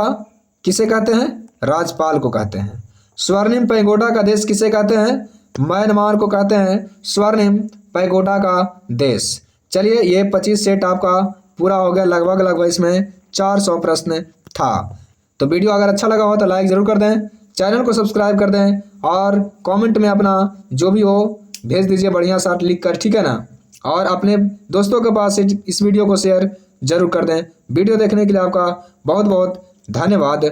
किसे कहते हैं? राज्यपाल को कहते हैं। स्वर्णिम पैगोडा का देश किसे कहते हैं? म्यांमार को कहते हैं स्वर्णिम पैगोडा का देश। चलिए ये 25 सेट आपका पूरा हो गया, लगभग इसमें 400 प्रश्न था। तो वीडियो अगर अच्छा लगा हो तो लाइक ज़रूर कर दें, चैनल को सब्सक्राइब कर दें और कमेंट में अपना जो भी हो भेज दीजिए बढ़िया सा लिख कर, ठीक है ना। और अपने दोस्तों के पास इस वीडियो को शेयर जरूर कर दें। वीडियो देखने के लिए आपका बहुत बहुत धन्यवाद।